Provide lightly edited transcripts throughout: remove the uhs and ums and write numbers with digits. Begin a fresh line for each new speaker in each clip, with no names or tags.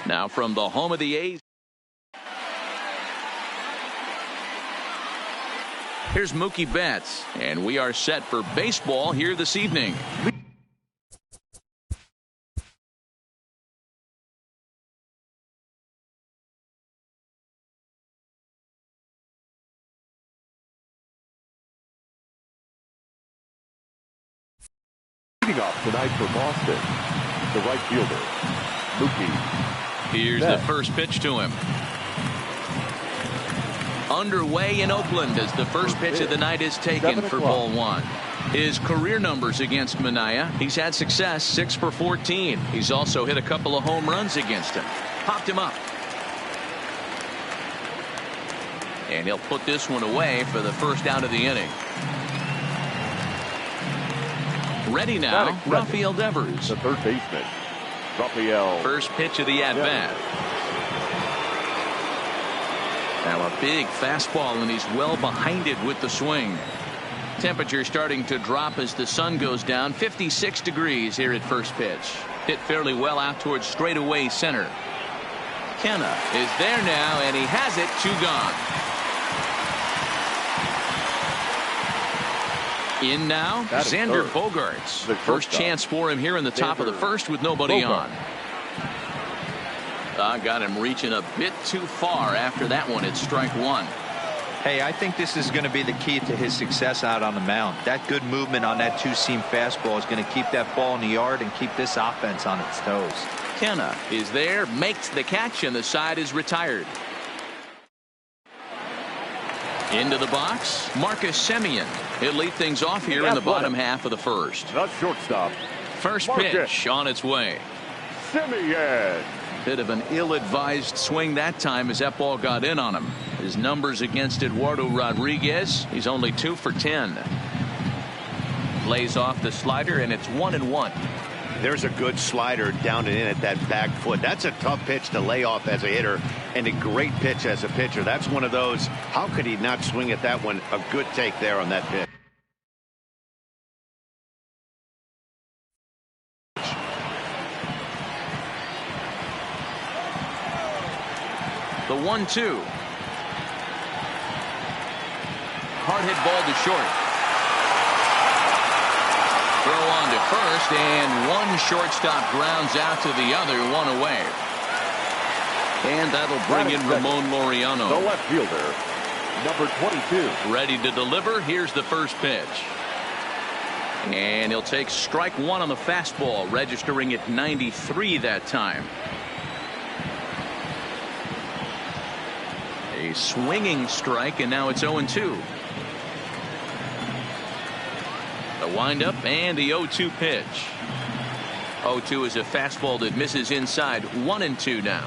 Now from the home of the A's, here's Mookie Betts, and we are set for baseball here this evening.
Leading off tonight for Boston, the right fielder, Mookie.
Here's
Betts.
the first pitch to him. Underway in Oakland as the first pitch of the night is taken for ball one. His career numbers against Manaea: he's had success, 6 for 14. He's also hit a couple of home runs against him. Popped him up. And he'll put this one away for the first out of the inning. Ready now, Rafael Devers.
The third baseman, Rafael.
First pitch of the at-bat. Now a big fastball, and he's well behind it with the swing. Temperature starting to drop as the sun goes down. 56 degrees here at first pitch. Hit fairly well out towards straightaway center. Kenna is there now, and he has it. 2 gone. In now, Xander Bogaerts. The first chance for him here in the top of the first with nobody on. Got him reaching a bit too far after that one at strike one.
Hey, I think this is going to be the key to his success out on the mound. That good movement on that two-seam fastball is going to keep that ball in the yard and keep this offense on its toes.
Kenna is there, makes the catch, and the side is retired. Into the box, Marcus Semien. He'll lead things off here in the bottom half of the first.
The shortstop.
First pitch on its way.
Semien.
Bit of an ill-advised swing that time as that ball got in on him. His numbers against Eduardo Rodriguez, he's only 2 for 10. Lays off the slider, and it's 1-1.
There's a good slider down and in at that back foot. That's a tough pitch to lay off as a hitter, and a great pitch as a pitcher. That's one of those, how could he not swing at that one? A good take there on that pitch.
The 1-2. Hard hit ball to short. Throw on to first, and one shortstop grounds out to the other, 1 away. And that'll bring in Ramon Laureano.
The left fielder, number 22.
Ready to deliver. Here's the first pitch. And he'll take strike one on the fastball, registering at 93 that time. A swinging strike, and now it's 0-2. The windup and the 0-2 pitch. 0-2 is a fastball that misses inside. 1-2 now.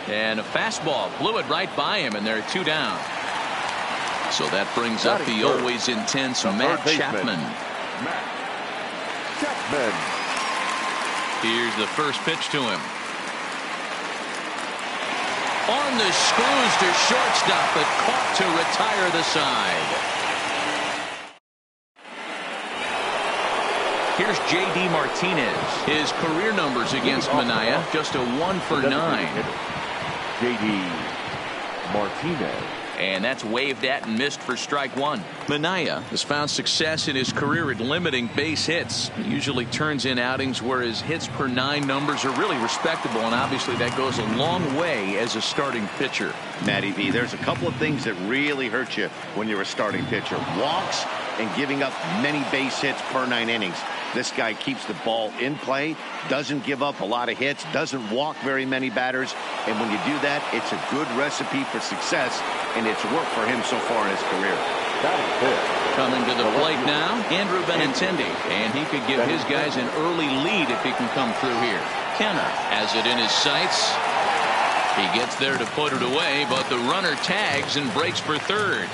And a fastball blew it right by him, and there are 2 down. So that brings up the always intense Matt Chapman.
Matt Chapman.
Here's the first pitch to him. On the screws to shortstop, but caught to retire the side. Here's J.D. Martinez. His career numbers against Manaea, just a 1 for 9.
J.D. Martinez.
And that's waved at and missed for strike one. Manaea has found success in his career at limiting base hits. He usually turns in outings where his hits per 9 numbers are really respectable, and obviously that goes a long way as a starting pitcher.
Matty V, there's a couple of things that really hurt you when you're a starting pitcher. Walks and giving up many base hits per 9 innings. This guy keeps the ball in play, doesn't give up a lot of hits, doesn't walk very many batters, and when you do that, it's a good recipe for success, and it's worked for him so far in his career.
Coming to the plate now, Andrew Benintendi, and he could give his guys an early lead if he can come through here. Kenna has it in his sights. He gets there to put it away, but the runner tags and breaks for third.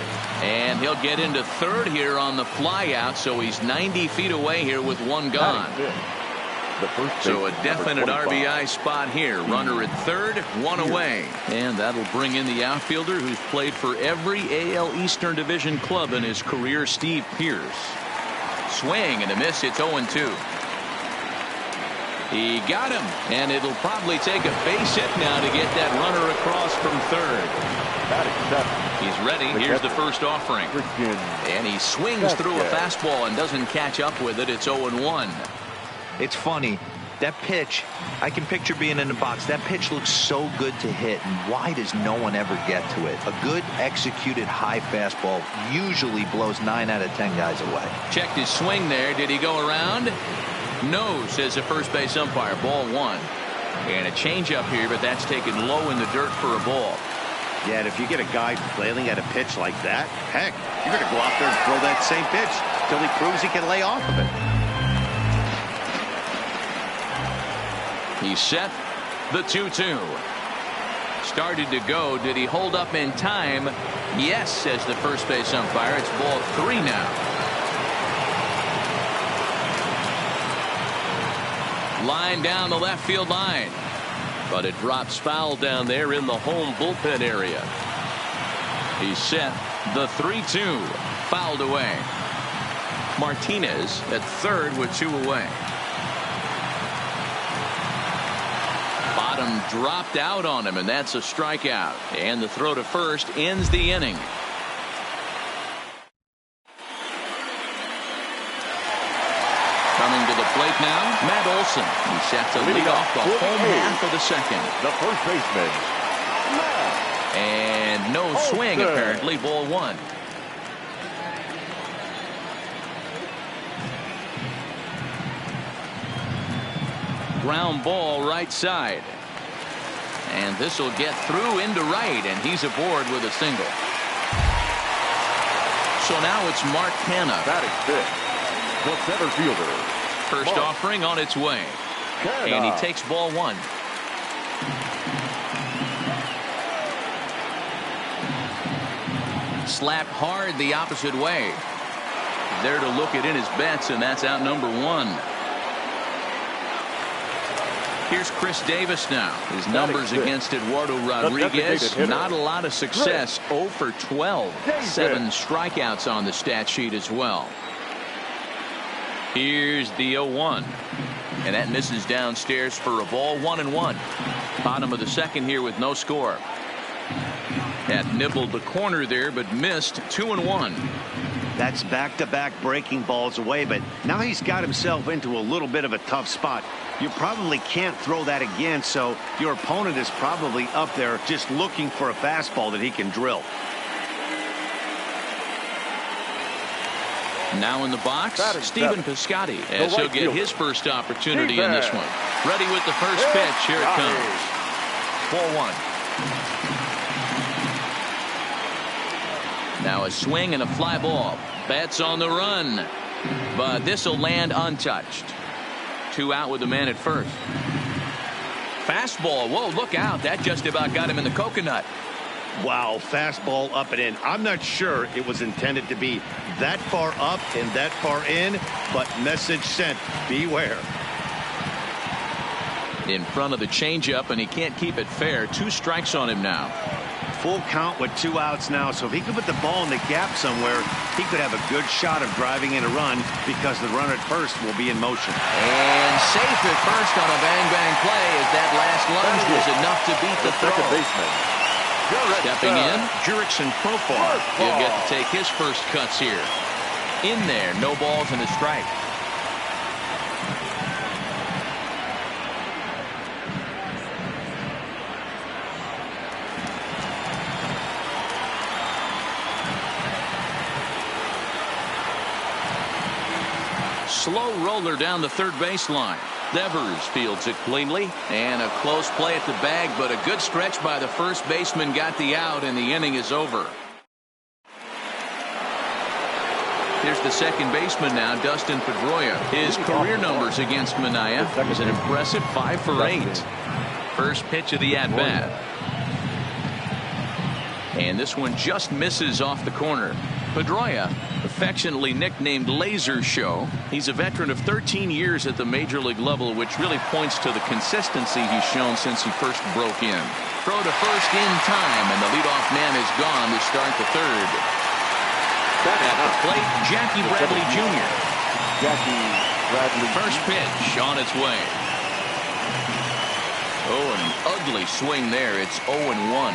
And he'll get into third here on the fly out, so he's 90 feet away here with 1 gone. So a definite RBI spot here. Runner at third, 1 away. And that'll bring in the outfielder who's played for every AL Eastern Division club in his career, Steve Pearce. Swing and a miss. It's 0-2. He got him, and it'll probably take a base hit now to get that runner across from third. He's ready. Here's the first offering. And he swings through a fastball and doesn't catch up with it. It's 0-1.
It's funny. That pitch, I can picture being in the box. That pitch looks so good to hit, and why does no one ever get to it? A good executed high fastball usually blows 9 out of 10 guys away.
Checked his swing there. Did he go around? No, says the first base umpire. Ball 1. And a changeup here, but that's taken low in the dirt for a ball.
Yeah, and if you get a guy flailing at a pitch like that, heck, you're going to go out there and throw that same pitch till he proves he can lay off of it.
He's set. The 2-2. Started to go. Did he hold up in time? Yes, says the first base umpire. It's ball 3 now. Line down the left field line. But it drops foul down there in the home bullpen area. He's set. The 3-2. Fouled away. Martinez at third with 2 away. Bottom dropped out on him, and that's a strikeout. And the throw to first ends the inning. Coming to the plate now, Matt Olson. He's set to lead off the home half of the second.
The first baseman, Matt.
And no swing, apparently. Ball 1. Ground ball right side. And this will get through into right, and he's aboard with a single. So now it's Mark Canha.
Batting fifth, the center fielder.
First offering on its way. And he takes ball 1. Slapped hard the opposite way. There to look it in his bets, and that's out number 1. Here's Chris Davis now. His numbers against Eduardo Rodriguez, not a lot of success. 0 for 12. 7 strikeouts on the stat sheet as well. Here's the 0-1. And that misses downstairs for a ball. 1-1. Bottom of the second here with no score. That nibbled the corner there, but missed. 2-1.
That's back-to-back breaking balls away, but now he's got himself into a little bit of a tough spot. You probably can't throw that again, so your opponent is probably up there just looking for a fastball that he can drill.
Now in the box, Stephen Piscotty, as he'll get his first opportunity in this one. Ready with the first pitch. Here it comes. Ball 1. Now a swing and a fly ball. Bats on the run, but this will land untouched. 2 out with the man at first. Fastball. Whoa, look out. That just about got him in the coconut.
Wow, fastball up and in. I'm not sure it was intended to be that far up and that far in, but message sent. Beware.
In front of the changeup, and he can't keep it fair. 2 strikes on him now.
Full count with 2 outs now, so if he could put the ball in the gap somewhere, he could have a good shot of driving in a run because the runner at first will be in motion.
And safe at first on a bang-bang play as that last lunge was enough to beat the throw. Stepping in, Jurickson Profar. He'll get to take his first cuts here. In there, no balls and a strike. Slow roller down the third baseline. Devers fields it cleanly, and a close play at the bag, but a good stretch by the first baseman got the out, and the inning is over. Here's the second baseman now, Dustin Pedroia. His career numbers against Manaea was an impressive 5 for 8. First pitch of the at-bat. And this one just misses off the corner. Pedroia, affectionately nicknamed Laser Show. He's a veteran of 13 years at the major league level, which really points to the consistency he's shown since he first broke in. Throw to first in time, and the leadoff man is gone to start the third. At the plate, Jackie Bradley Jr.
Jackie Bradley.
First pitch on its way. Oh, an ugly swing there. It's 0-1.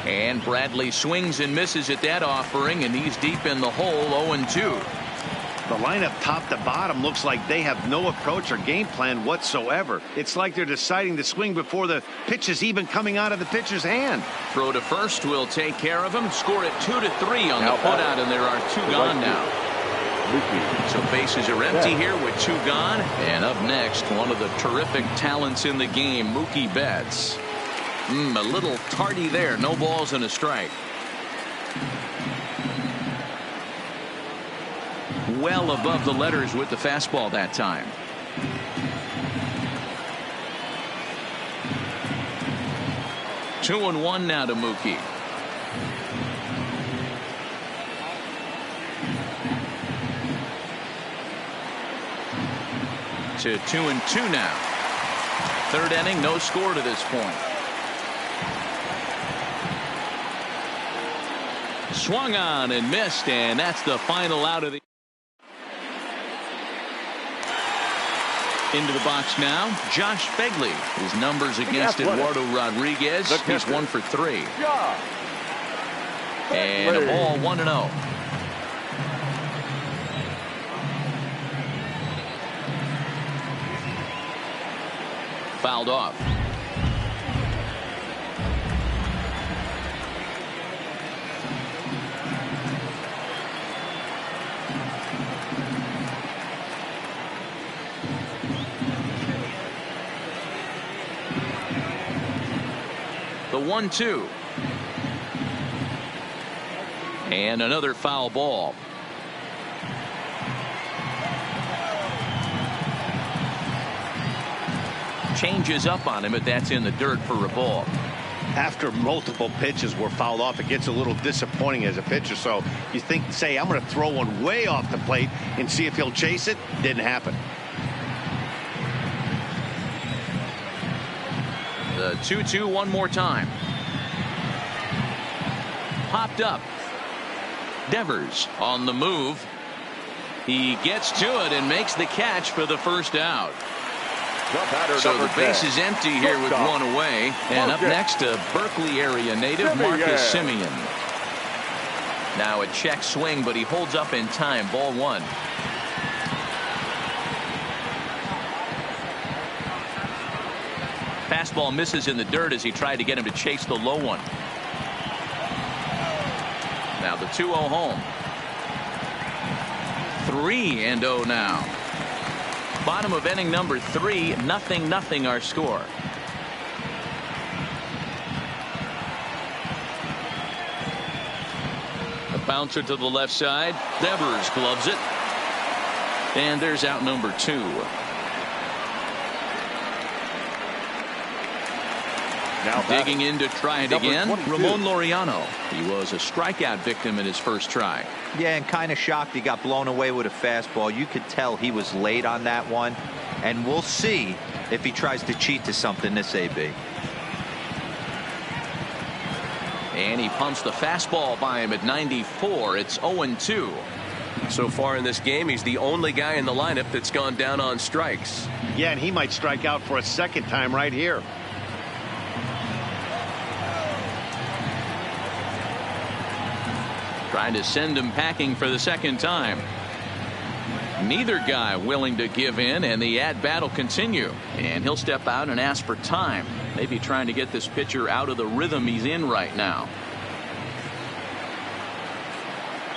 And Bradley swings and misses at that offering, and he's deep in the hole, 0-2.
The lineup top to bottom looks like they have no approach or game plan whatsoever. It's like they're deciding to swing before the pitch is even coming out of the pitcher's hand.
Throw to first will take care of him. Score it 2-3 on the putout, and there are 2 gone now. So bases are empty here with 2 gone. And up next, one of the terrific talents in the game, Mookie Betts. A little tardy there. No balls and a strike. Well above the letters with the fastball that time. Two and one now to Mookie. To 2-2 now. 3rd inning, no score to this point. Swung on and missed, and that's the final out of the. Into the box now, Josh Begley. His numbers against Eduardo Rodriguez. He's 1 for 3. And a ball 1-0. Fouled off. The 1-2. And another foul ball. Changes up on him, but that's in the dirt for a ball.
After multiple pitches were fouled off, it gets a little disappointing as a pitcher. So you think, say, I'm going to throw one way off the plate and see if he'll chase it. Didn't happen.
The 2-2 one more time. Popped up. Devers on the move. He gets to it and makes the catch for the first out. So the base is empty here with 1 away. And up next, a Berkeley area native, Marcus Semien. Now a check swing, but he holds up in time. Ball 1. Fastball misses in the dirt as he tried to get him to chase the low one. Now the 2-0 home. 3-0 now. Bottom of inning number 3, 0-0 our score. A bouncer to the left side. Devers gloves it. And there's out number 2. Now digging in to try it again. 22. Ramon Laureano. He was a strikeout victim in his first try.
Yeah, and kind of shocked he got blown away with a fastball. You could tell he was late on that one. And we'll see if he tries to cheat to something this AB.
And he pumps the fastball by him at 94. It's 0-2.
So far in this game, he's the only guy in the lineup that's gone down on strikes.
Yeah, and he might strike out for a second time right here.
Trying to send him packing for the second time. Neither guy willing to give in, and the at-bat will continue. And he'll step out and ask for time. Maybe trying to get this pitcher out of the rhythm he's in right now.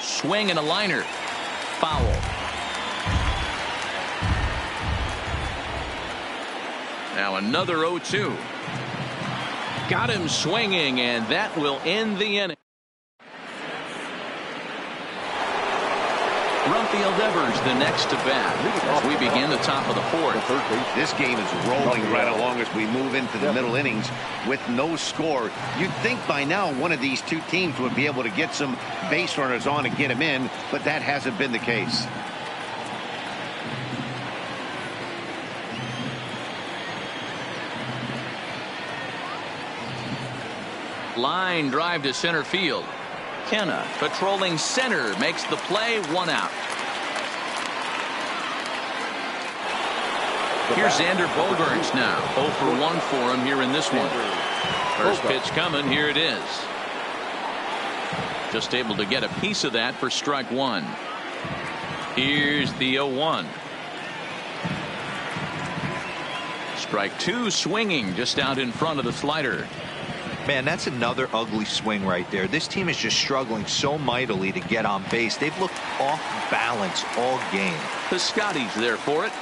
Swing and a liner. Foul. Now another 0-2. Got him swinging, and that will end the inning. Rafael Devers the next to bat as we begin the top of the 4th.
This game is rolling right along as we move into the middle innings with no score. You'd think by now one of these two teams would be able to get some base runners on and get them in, but that hasn't been the case.
Line drive to center field. Kenna patrolling center makes the play. 1 out. Here's Xander Bogaerts now. 0 for 1 for him here in this one. First pitch coming. Here it is. Just able to get a piece of that for strike one. Here's the 0-1. Strike two, swinging just out in front of the slider.
Man, that's another ugly swing right there. This team is just struggling so mightily to get on base. They've looked off balance all game.
Piscotty's there for it.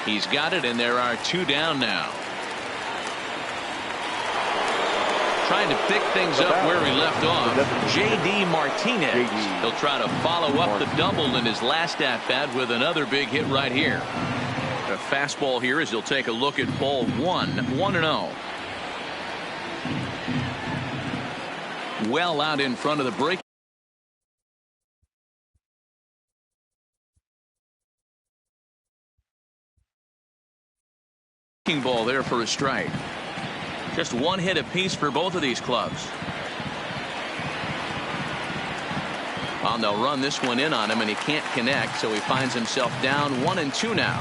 He's got it, and there are two down now. Trying to pick things up where he left off. J.D. Martinez. He'll try to follow up the double in his last at-bat with another big hit right here. A fastball here as he'll take a look at ball one. 1-0. Well out in front of the break. Ball there for a strike. Just one hit apiece for both of these clubs. Well, they'll run this one in on him, and he can't connect, so he finds himself down 1-2 now.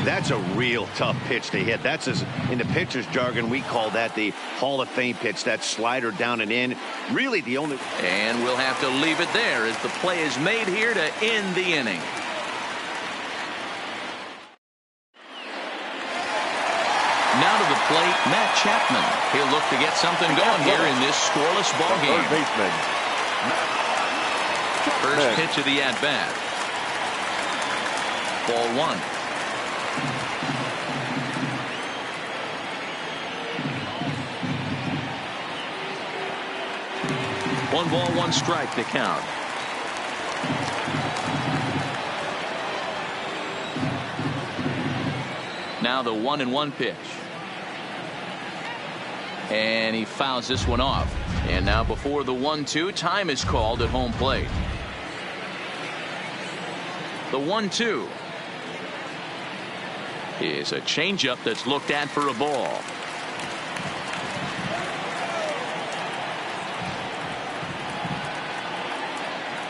That's a real tough pitch to hit. That's, as in the pitcher's jargon, we call that the Hall of Fame pitch. That slider down and in. Really the only.
And we'll have to leave it there as the play is made here to end the inning. Now to the plate, Matt Chapman. He'll look to get something going here in this scoreless ball game.
Third baseman.
First pitch of the at-bat. Ball one. One ball, one strike to count. Now the 1-1 pitch. And he fouls this one off. And now before the 1-2, time is called at home plate. The 1-2 is a changeup that's looked at for a ball.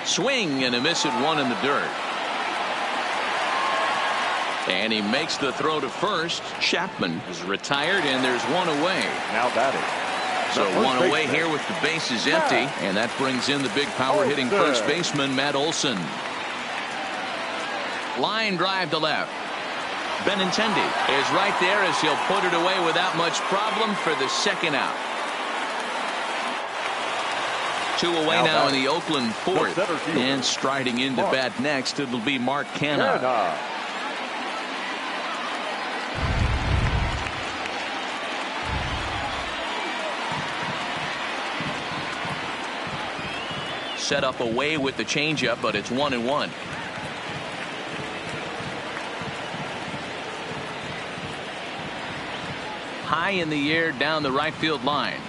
Swing and a miss at one in the dirt. And he makes the throw to first. Chapman is retired, and there's one away.
Now batting.
So one away here with the bases empty, and that brings in the big power hitting first baseman Matt Olson. Line drive to left. Benintendi is right there as he'll put it away without much problem for the second out. Two away now in the Oakland fourth. And striding into bat next, it'll be Mark Canha. Set up away with the changeup, but it's 1-1. High in the air down the right field line.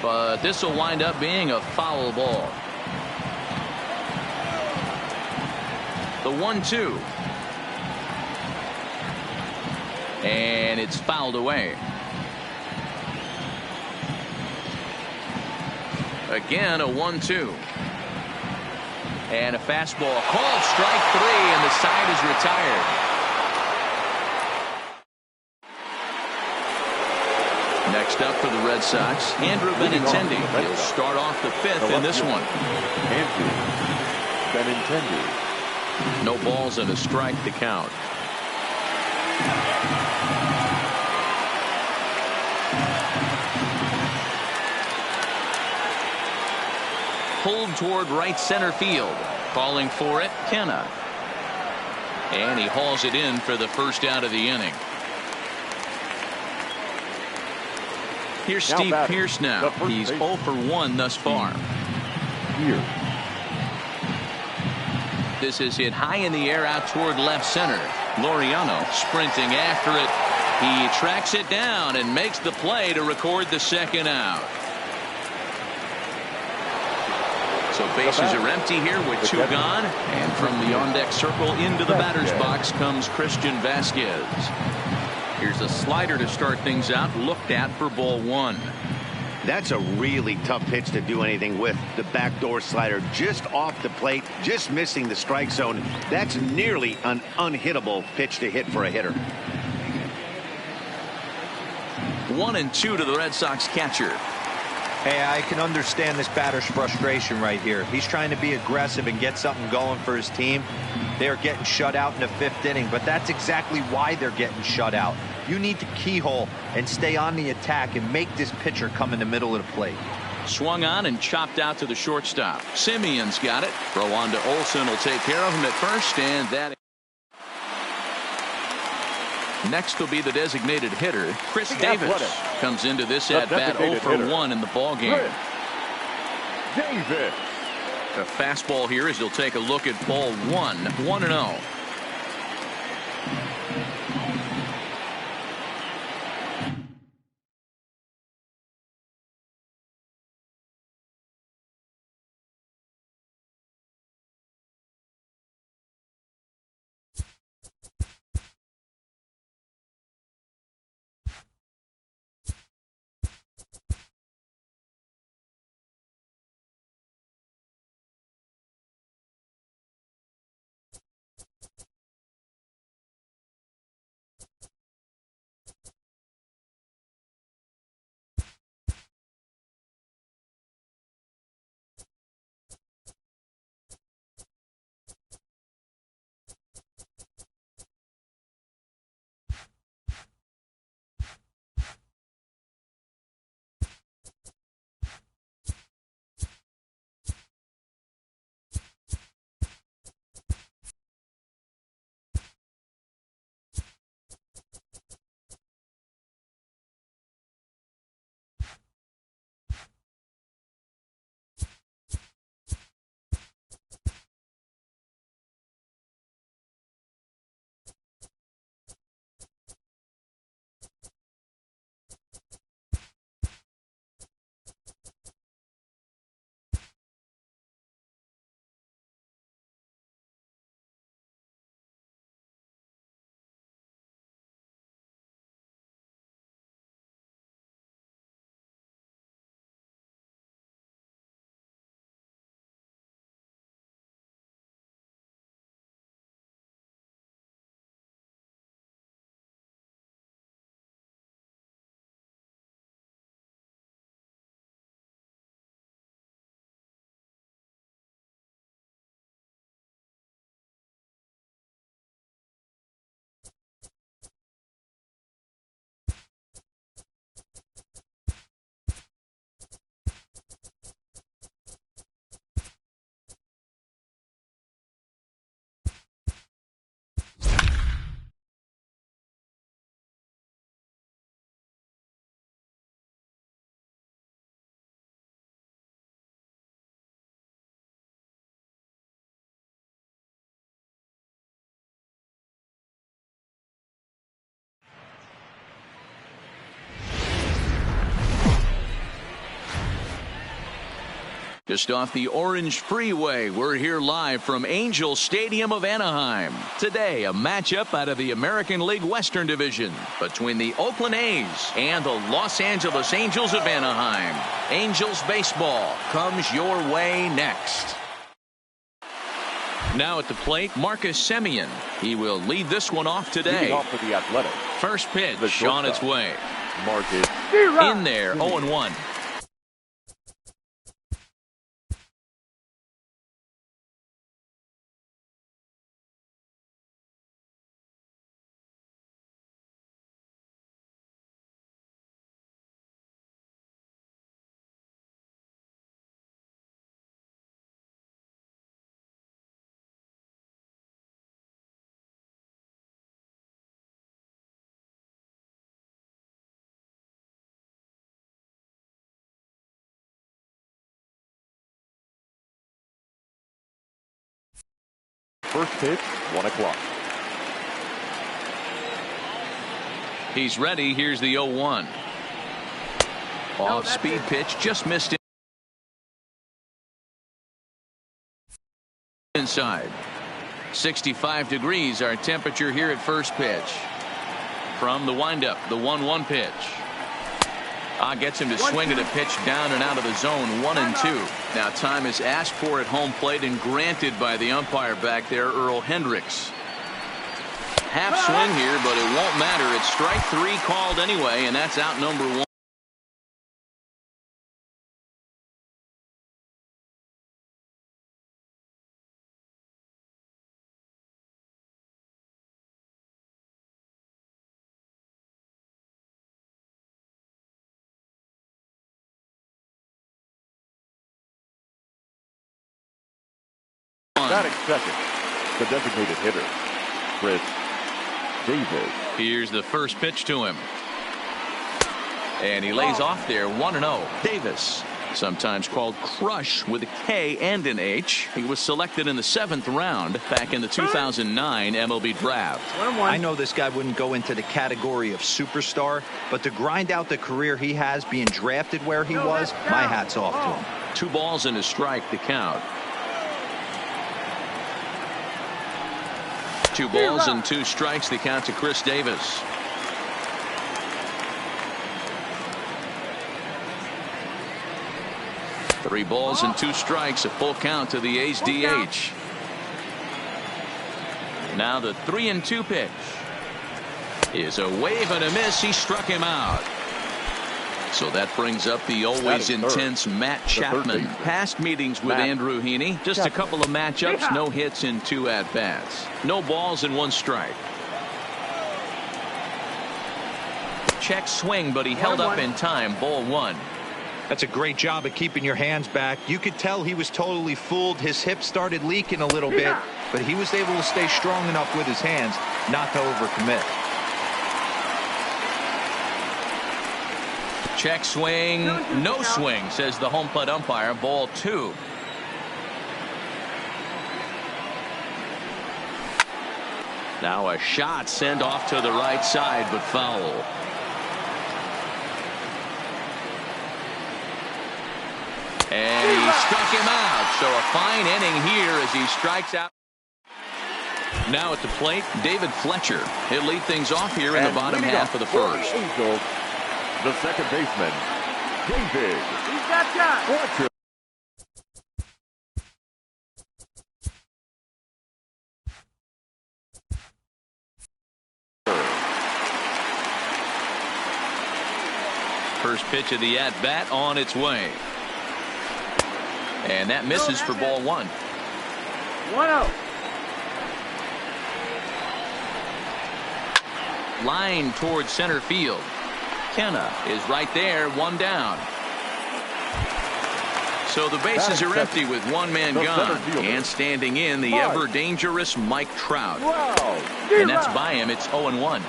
But this will wind up being a foul ball. The 1-2. And it's fouled away. Again, a 1-2. And a fastball called strike three, and the side is retired. Next up for the Red Sox, Andrew Benintendi. He'll start off the fifth in this one.
Andrew Benintendi.
No balls and a strike to count. Pulled toward right center field. Calling for it, Canha. And he hauls it in for the first out of the inning. Here's Steve Pearce now. He's 0 for 1 thus far.
Here.
This is hit high in the air out toward left center. Laureano sprinting after it. He tracks it down and makes the play to record the second out. So bases are empty here with two gone. And from the on-deck circle into the batter's box comes Christian Vasquez. Here's a slider to start things out, looked at for ball one.
That's a really tough pitch to do anything with. The backdoor slider just off the plate, just missing the strike zone. That's nearly an unhittable pitch to hit for a hitter.
1-2 to the Red Sox catcher.
Hey, I can understand this batter's frustration right here. He's trying to be aggressive and get something going for his team. They are getting shut out in the 5th inning, but that's exactly why they're getting shut out. You need to keyhole and stay on the attack and make this pitcher come in the middle of the plate.
Swung on and chopped out to the shortstop. Simeon's got it. Throw on to Olson will take care of him at first, and that. Next will be the designated hitter, Chris Davis. Comes into this at-bat 0 for 1 in the ballgame.
Davis.
A fastball here as he'll take a look at ball 1, 1-0. Just off the Orange Freeway, we're here live from Angel Stadium of Anaheim. Today, a matchup out of the American League Western Division between the Oakland A's and the Los Angeles Angels of Anaheim. Angels baseball comes your way next. Now at the plate, Marcus Semien. He will lead this one off today.
Leading off for the Athletic.
First pitch on its way.
Marcus.
In there, 0-1.
First pitch, 1 o'clock.
He's ready. Here's the 0-1. Off speed pitch, just missed it. Inside. 65 degrees our temperature here at first pitch. From the windup, the 1-1 pitch. Gets him to swing at a pitch down and out of the zone. 1-2. Now time is asked for at home plate and granted by the umpire back there, Earl Hendricks. Half swing here, but it won't matter. It's strike 3 called anyway, and that's out number 1.
Batting second, the designated hitter, Chris Davis.
Here's the first pitch to him. And he lays off there. 1-0. Davis, sometimes called Crush with a K and an H. He was selected in the 7th round back in the 2009 MLB draft.
I know this guy wouldn't go into the category of superstar, but to grind out the career he has being drafted where he was, my hat's off to him.
2 balls and a strike to count. 2 balls and 2 strikes the count to Chris Davis. Three balls and 2 strikes, a full count to the A's DH. Now the 3-2 pitch is a wave and a miss. He struck him out. So that brings up the always intense Matt Chapman. Past meetings with Andrew Heaney. Just a couple of matchups. No hits in 2 at-bats. No balls and 1 strike. Check swing, but he held up in time. Ball 1.
That's a great job of keeping your hands back. You could tell he was totally fooled. His hip started leaking a little bit, but he was able to stay strong enough with his hands not to overcommit.
Check swing, no swing, says the home plate umpire. Ball 2. Now a shot sent off to the right side, but foul. And he struck him out. So a fine inning here as he strikes out. Now at the plate, David Fletcher. He'll lead things off here in the bottom half of the first.
Angels, the second baseman, David Fletcher.
First pitch of the at-bat on its way. And that misses for ball 1.
1-0.
Line towards center field. Kenna is right there, 1 down. So the bases are empty with 1 man gone. And standing in, the ever-dangerous Mike Trout. And that's by him. It's 0-1.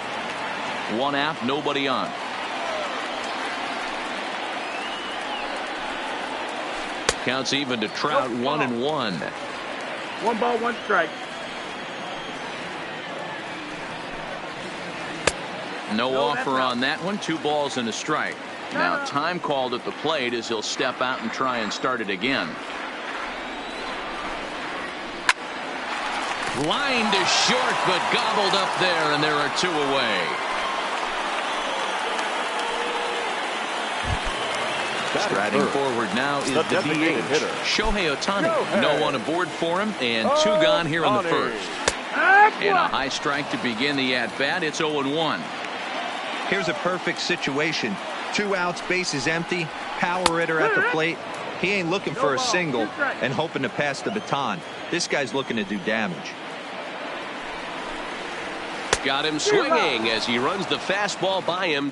1 out, nobody on. Counts even to Trout. 1-1.
1 ball, 1 strike.
No offer on that one. 2 balls and a strike. Now time called at the plate as he'll step out and try and start it again. Line to short, but gobbled up there, and there are 2 away. Striding forward now is the DH, Shohei Ohtani. No one aboard for him, and 2 gone here in the first. And a high strike to begin the at-bat. It's 0-1.
Here's a perfect situation. 2 outs, bases empty, power hitter at the plate. He ain't looking for a single and hoping to pass the baton. This guy's looking to do damage.
Got him swinging as he runs the fastball by him.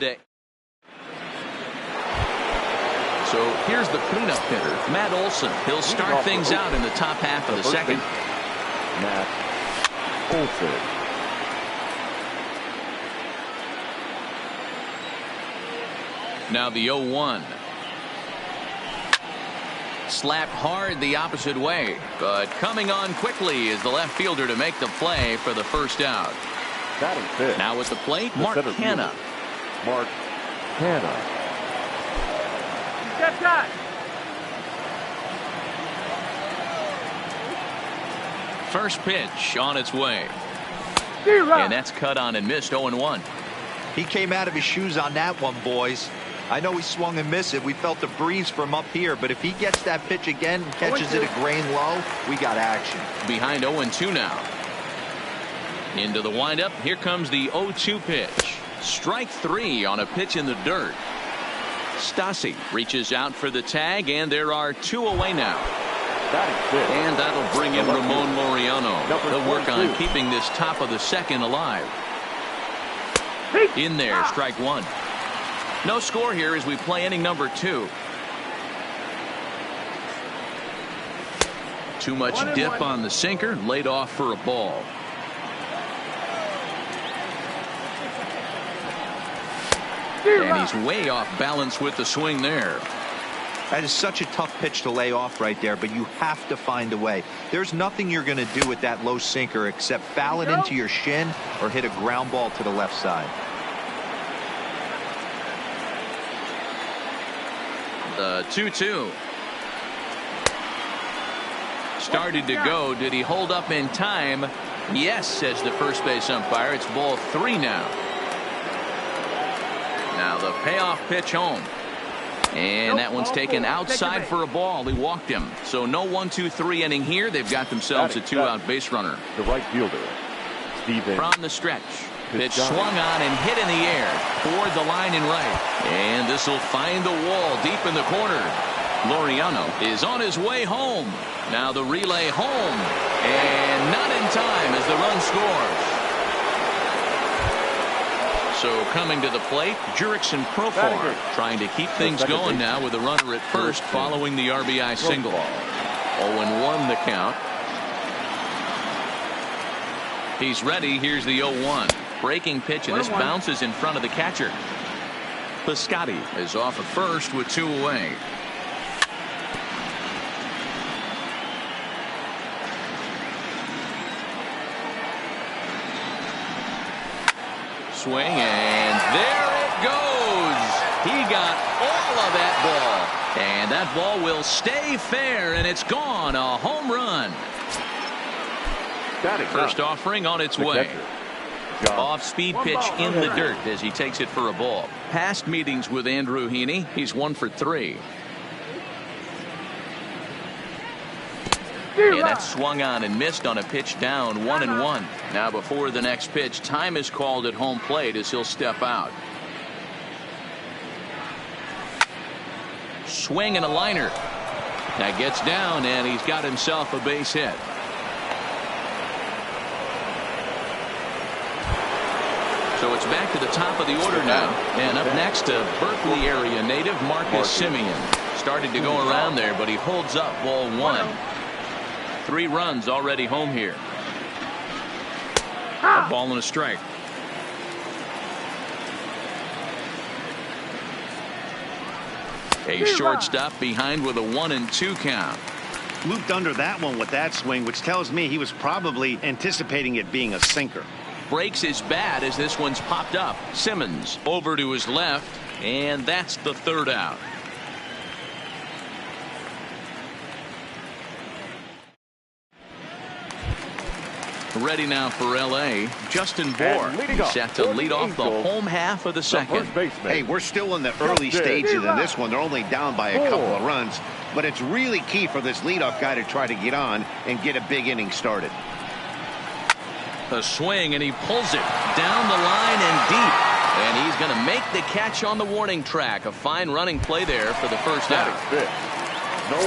So here's the cleanup hitter, Matt Olson. He'll start things out in the top half of the second.
Matt Olson.
Now the 0-1. Slapped hard the opposite way, but coming on quickly is the left fielder to make the play for the first out. Now at the plate, Mark Hanna.
Mark Hanna.
First pitch on its way. And that's cut on and missed. 0-1.
He came out of his shoes on that one, boys. I know he swung and missed it. We felt the breeze from up here, but if he gets that pitch again and catches it a grain low, we got action.
Behind 0-2 now. Into the windup. Here comes the 0-2 pitch. Strike 3 on a pitch in the dirt. Stassi reaches out for the tag, and there are 2 away now. And that'll bring in Ramon Laureano. They'll work on keeping this top of the second alive. In there, strike 1. No score here as we play inning number 2. Too much dip on the sinker, laid off for a ball. And he's way off balance with the swing there.
That is such a tough pitch to lay off right there, but you have to find a way. There's nothing you're going to do with that low sinker except foul it into your shin or hit a ground ball to the left side.
The 2-2. Started to go. Did he hold up in time? Yes, says the first base umpire. It's ball 3 now. Now the payoff pitch home. And that one's taken outside for a ball. He walked him. So no 1-2-3 inning here. They've got themselves a 2-out base runner.
The right fielder, Steven.
From the stretch. Pitch swung on and hit in the air. Toward the line and right. And this will find the wall deep in the corner. Laureano is on his way home. Now the relay home. And not in time as the run scores. So coming to the plate, Jurickson Profar trying to keep things going now with a runner at first following the RBI single. 0-1 the count. He's ready. Here's the 0-1. Breaking pitch, and this bounces in front of the catcher. Piscotty is off at first with 2 away. Swing, and there it goes. He got all of that ball. And that ball will stay fair, and it's gone. A home run. First offering on its way. Off-speed pitch in the dirt as he takes it for a ball. Past meetings with Andrew Heaney, he's 1 for 3. And that swung on and missed on a pitch down 1-1. Now before the next pitch, time is called at home plate as he'll step out. Swing and a liner. That gets down, and he's got himself a base hit. So it's back to the top of the order now. And up next, a Berkeley area native, Marcus Simeon. Started to go around there, but he holds up ball 1. 3 runs already home here. A ball and a strike. A shortstop behind with a 1-2 count.
Looped under that one with that swing, which tells me he was probably anticipating it being a sinker.
Breaks his bat as this one's popped up. Simmons over to his left, and that's the 3rd out. Ready now for L.A. Justin Bour. He's set to lead off the home half of the second.
Hey, we're still in the early stages in this one. They're only down by a couple of runs, but it's really key for this leadoff guy to try to get on and get a big inning started.
A swing, and he pulls it down the line and deep. And he's going to make the catch on the warning track. A fine running play there for the first out.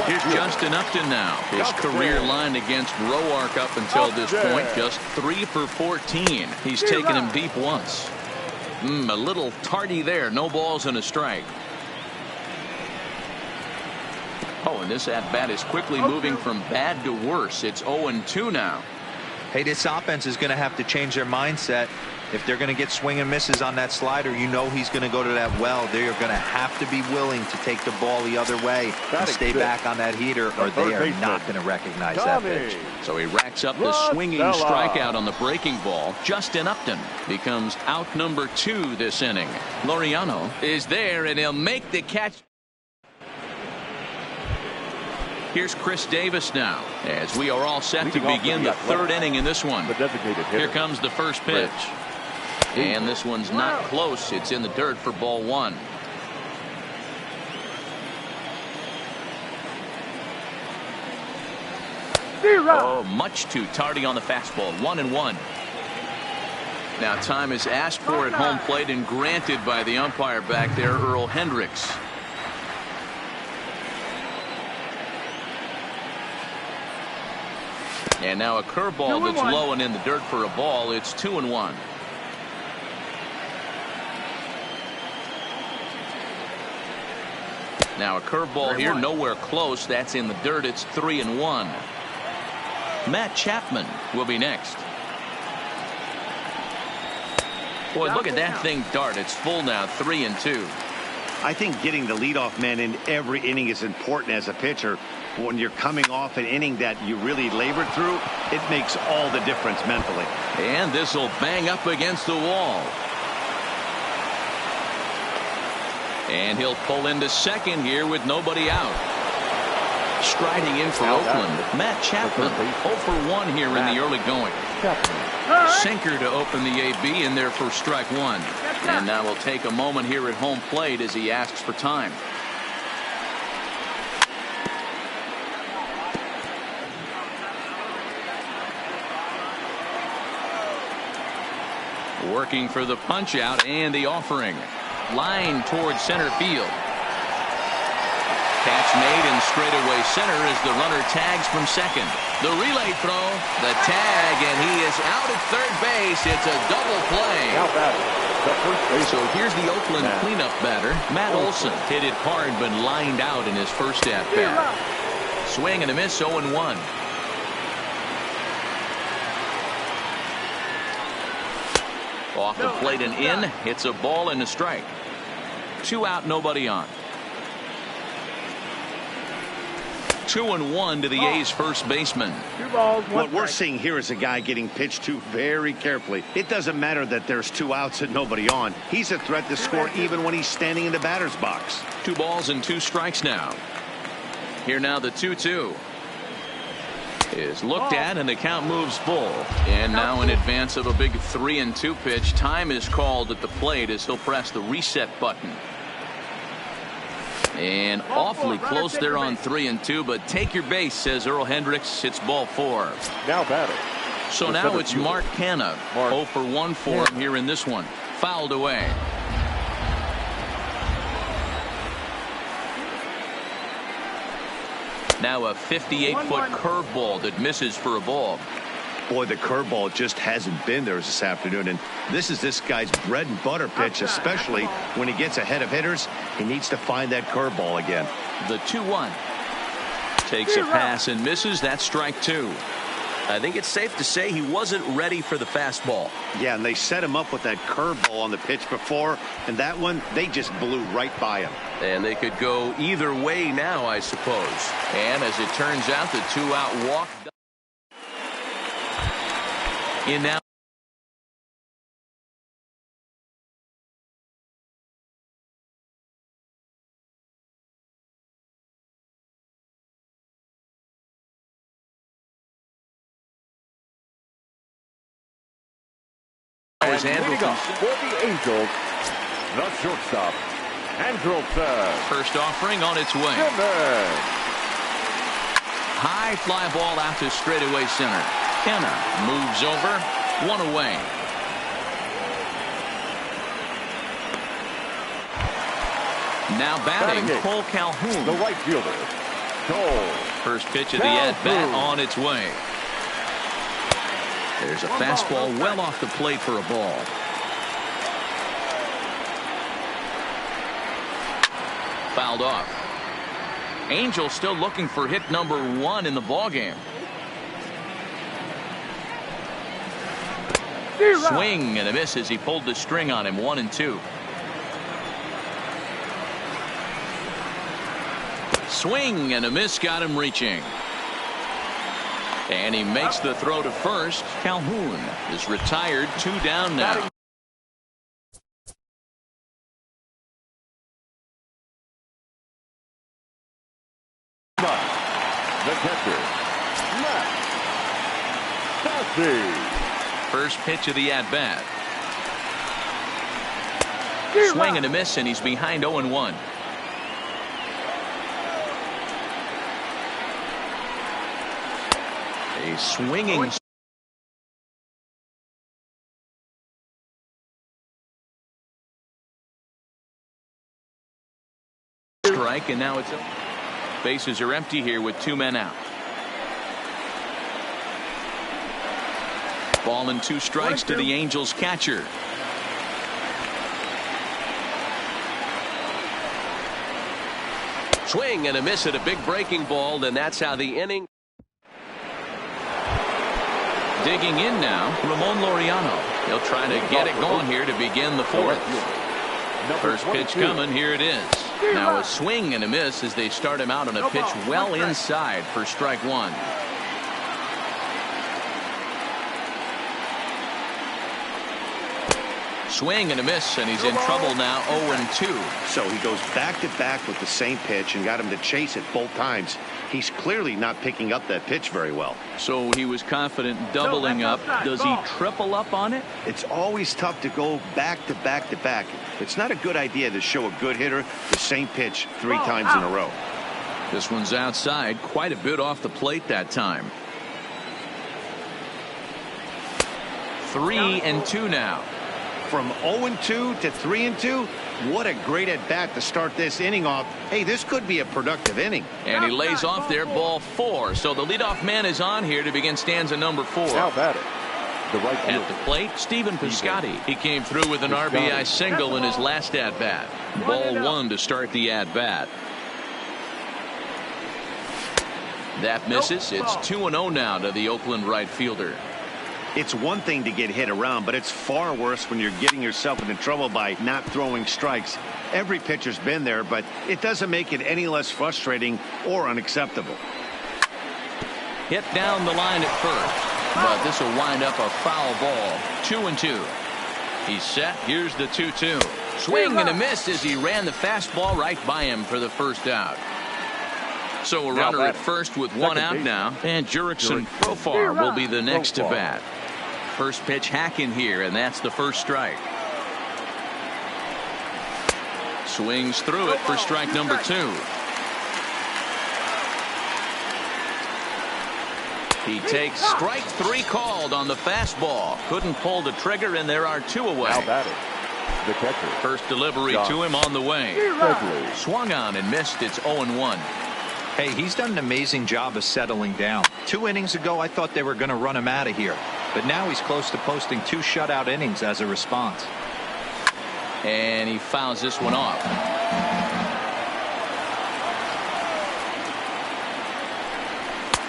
Here's Justin Upton now. His career line against Roark up until this point, just 3 for 14. He's taken him deep once. A little tardy there. No balls and a strike. Oh, and this at-bat is quickly moving from bad to worse. It's 0-2 now.
Hey, this offense is going to have to change their mindset. If they're going to get swing and misses on that slider, you know he's going to go to that well. They are going to have to be willing to take the ball the other way and stay back on that heater, or they are not going to recognize that pitch.
So he racks up the swinging strikeout on the breaking ball. Justin Upton becomes out number 2 this inning. Laureano is there, and he'll make the catch. Here's Chris Davis now, as we are all set to begin the 3rd inning in this one. Here comes the first pitch. And this one's not close. It's in the dirt for ball 1. Oh, much too tardy on the fastball. 1-1. Now time is asked for at home plate and granted by the umpire back there, Earl Hendricks. And now a curveball that's low and in the dirt for a ball. It's 2-1. Now a curveball here, nowhere close. That's in the dirt. It's 3-1. Matt Chapman will be next. Boy, look at that thing dart. It's full now, 3-2.
I think getting the leadoff man in every inning is important as a pitcher. When you're coming off an inning that you really labored through, it makes all the difference mentally.
And this will bang up against the wall. And he'll pull into second here with nobody out. Striding in for Oakland, Matt Chapman. 0 for 1 here in the early going. Sinker to open the AB in there for strike one. And now we'll take a moment here at home plate as he asks for time. Working for the punch out and the offering. Line towards center field. Catch made in straightaway center as the runner tags from second. The relay throw, the tag, and he is out at third base. It's a double play. So here's the Oakland cleanup batter, Matt Olson. Hit it hard but lined out in his first at bat. Swing and a miss, 0-1. Off the plate and in. It's a ball and a strike. 2 out, nobody on. 2-1 to the A's first baseman.
2 balls, 1
What we're
strike.
seeing here is a guy getting pitched to very carefully. It doesn't matter that there's 2 outs and nobody on. He's a threat to score even when he's standing in the batter's box.
2 balls and 2 strikes now. Here now the 2-2. Is looked at and the count moves full. And now in advance of a big 3-2 pitch, time is called at the plate as he'll press the reset button. And awfully close there on 3-2, but take your base, says Earl Hendricks. It's ball 4.
Now batting.
So now it's Mark Canha. 0 for 1 for him here in this one. Fouled away. Now a 58-foot curveball that misses for a ball.
Boy, the curveball just hasn't been there this afternoon, and this is this guy's bread and butter pitch, especially when he gets ahead of hitters. He needs to find that curveball again.
The 2-1. Takes a pass and misses. That's strike 2.
I think it's safe to say he wasn't ready for the fastball.
Yeah, and they set him up with that curveball on the pitch before, and that one, they just blew right by him.
And they could go either way now, I suppose.
And as it turns out, the 2-out walk. In now.
And leading up for the Angels, the shortstop, Andrelton.
First offering on its way.
Simmons.
High fly ball out to straightaway center. Canha moves over. 1 away. Now batting, Cole Calhoun.
The right fielder, Cole.
First pitch of the at-bat on its way. There's a fastball well off the plate for a ball. Fouled off. Angels still looking for hit number 1 in the ballgame. Swing and a miss as he pulled the string on him. 1-2. Swing and a miss, got him reaching. And he makes the throw to first. Calhoun is retired. 2 down now.
The catcher, Matt Stassi.
First pitch of the at-bat. Swing and a miss, and he's behind 0-1. A swinging strike, and now it's bases are empty here with 2 men out. Ball and 2 strikes to the Angels catcher.
Swing and a miss at a big breaking ball, and that's how the inning.
Digging in now, Ramon Laureano. He'll try to get it going here to begin the 4th. First pitch coming, here it is. Now a swing and a miss as they start him out on a pitch well inside for strike 1. Swing and a miss, and he's in trouble now, 0-2.
So he goes back to back with the same pitch and got him to chase it both times. He's clearly not picking up that pitch very well.
So he was confident doubling up. Does he triple up on it?
It's always tough to go back to back to back. It's not a good idea to show a good hitter the same pitch 3 times in a row.
This one's outside, quite a bit off the plate that time. 3-2 now.
From 0-2 to 3-2, what a great at bat to start this inning off. Hey, this could be a productive inning.
And he lays off there, ball 4. So the leadoff man is on here to begin stanza number 4.
Now batting, the right fielder.
At the plate, Stephen Piscotty. He came through with an RBI single in his last at bat. Ball 1 to start the at bat. That misses. It's 2-0 now to the Oakland right fielder.
It's one thing to get hit around, but it's far worse when you're getting yourself into trouble by not throwing strikes. Every pitcher's been there, but it doesn't make it any less frustrating or unacceptable.
Hit down the line at first, but this will wind up a foul ball. 2-2. He's set. Here's the 2-2. Swing and a miss as he ran the fastball right by him for the first out. So a runner at first with 1 out now, and Jurickson Profar will be the next to bat. First pitch hacking here, and that's the first strike. Swings through it for strike number 2. He takes strike 3 called on the fastball. Couldn't pull the trigger, and there are 2 away.
Now batting, the catcher.
First delivery to him on the way. Swung on and missed. It's 0-1.
Hey, he's done an amazing job of settling down. 2 innings ago, I thought they were going to run him out of here. But now he's close to posting 2 shutout innings as a response.
And he fouls this one off.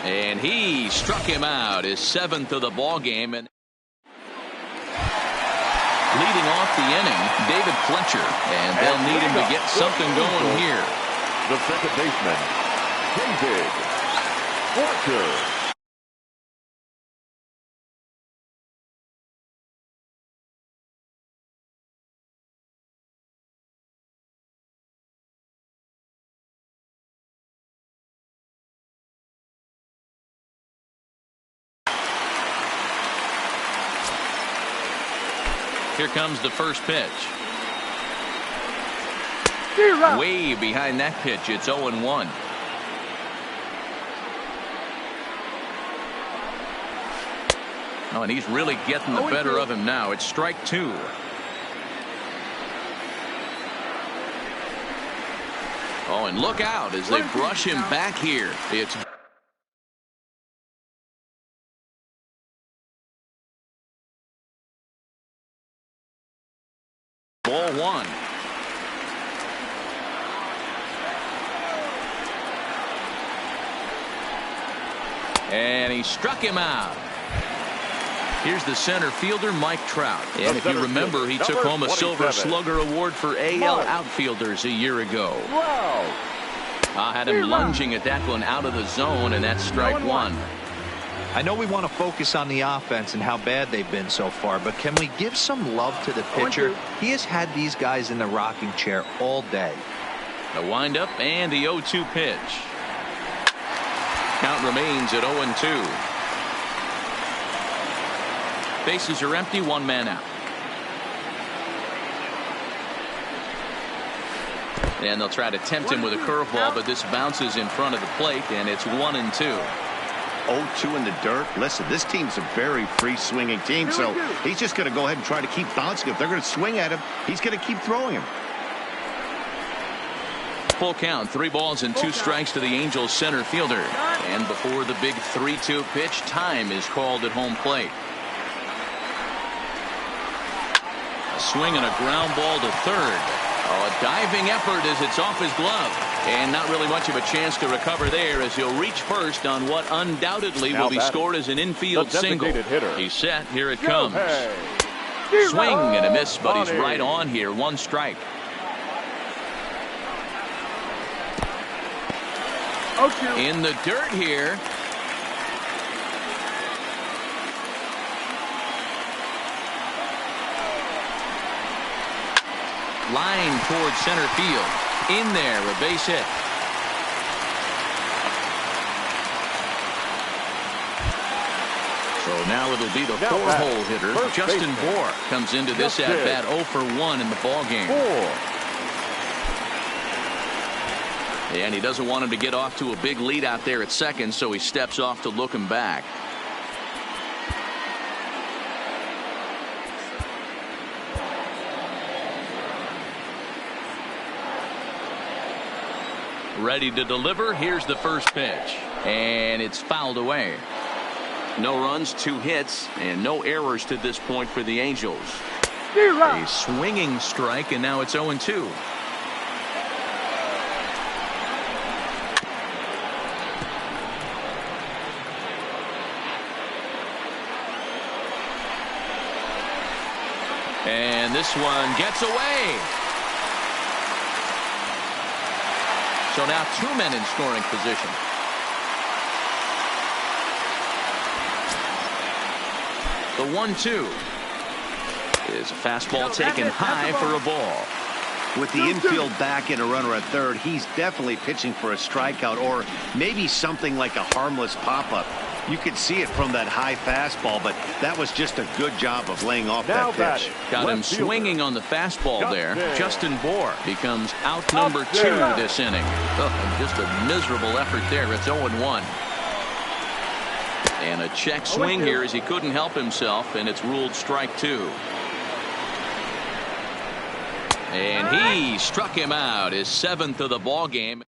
And he struck him out, his 7th of the ball game. And leading off the inning, David Fletcher. And they'll need him to get something going here.
The second baseman, David Fletcher.
Here comes the first pitch. Way behind that pitch. It's 0-1. Oh, and he's really getting the better of him now. It's strike 2. Oh, and look out as they brush him back here. It's ball 1. And he struck him out. Here's the center fielder, Mike Trout. And if you remember, he took home a Silver Slugger Award for AL outfielders a year ago. Had him lunging at that one out of the zone, and that's strike 1.
I know we want to focus on the offense and how bad they've been so far, but can we give some love to the pitcher? He has had these guys in the rocking chair all day.
The windup and the 0-2 pitch. Count remains at 0-2. Bases are empty, 1 man out. And they'll try to tempt him with a curveball, but this bounces in front of the plate, and it's 1-2.
0-2 in the dirt. Listen, this team's a very free-swinging team, so he's just going to go ahead and try to keep bouncing. If they're going to swing at him, he's going to keep throwing him.
Full count, 3 balls and 2 strikes to the Angels center fielder. And before the big 3-2 pitch, time is called at home plate. A swing and a ground ball to third. Oh, a diving effort as it's off his glove. And not really much of a chance to recover there as he'll reach first on what undoubtedly will be scored as an infield single. He's set. Here it comes. Swing and a miss, but he's right on here. 1 strike. In the dirt here. Line towards center field. In there, a base hit. So now it'll be the 4-hole hitter. Justin Bour comes into this at bat 0 for 1 in the ball game. And he doesn't want him to get off to a big lead out there at second, so he steps off to look him back. Ready to deliver. Here's the first pitch. And it's fouled away. No runs, 2 hits, and no errors to this point for the Angels. A swinging strike, and now it's 0-2. And this one gets away. So now 2 men in scoring position. The 1-2 is a fastball taken high for a ball.
With the infield back and a runner at third, he's definitely pitching for a strikeout or maybe something like a harmless pop-up. You could see it from that high fastball, but that was just a good job of laying off that pitch.
Got him swinging on the fastball there. Justin Bour becomes out number 2 this inning. Oh, just a miserable effort there. It's 0-1. And a check swing here as he couldn't help himself, and it's ruled strike 2. And he struck him out, his 7th of the ball game.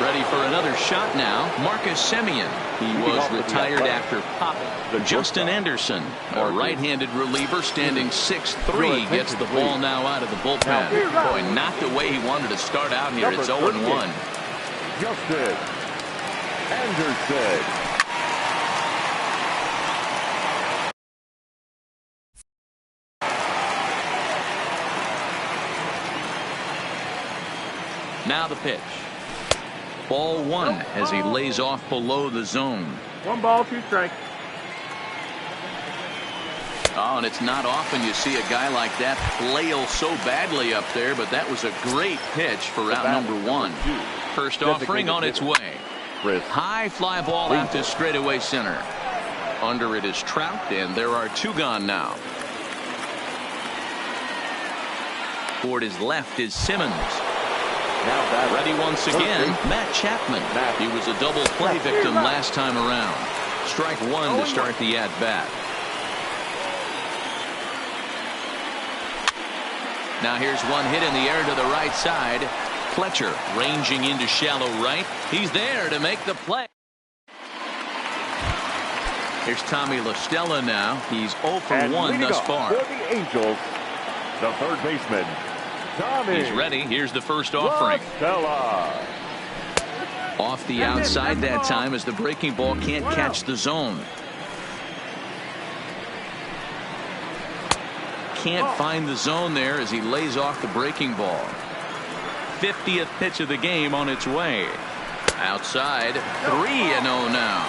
Ready for another shot now. Marcus Semien. He was retired after popping. Justin Anderson, a right-handed reliever standing 6'3", gets the ball now out of the bullpen. Boy, not the way he wanted to start out here. It's 0-1.
Justin Anderson.
Now the pitch. Ball 1 as he lays off below the zone.
1 ball, 2 strikes.
Oh, and it's not often you see a guy like that flail so badly up there, but that was a great pitch for out number 1. First offering on its way. High fly ball out to straightaway center. Under it is Trout, and there are 2 gone now. Toward his left is Simmons. Now ready once again, Matt Chapman. He was a double play victim last time around. Strike 1 to start the at-bat. Now here's one hit in the air to the right side. Fletcher ranging into shallow right. He's there to make the play. Here's Tommy La Stella now. He's 0 for 1 thus far.
For the Angels, the third baseman, Tommy.
He's ready. Here's the first offering.
Stella.
Off the outside that time as the breaking ball can't catch the zone. Can't find the zone there as he lays off the breaking ball. 50th pitch of the game on its way. Outside, 3-0 now.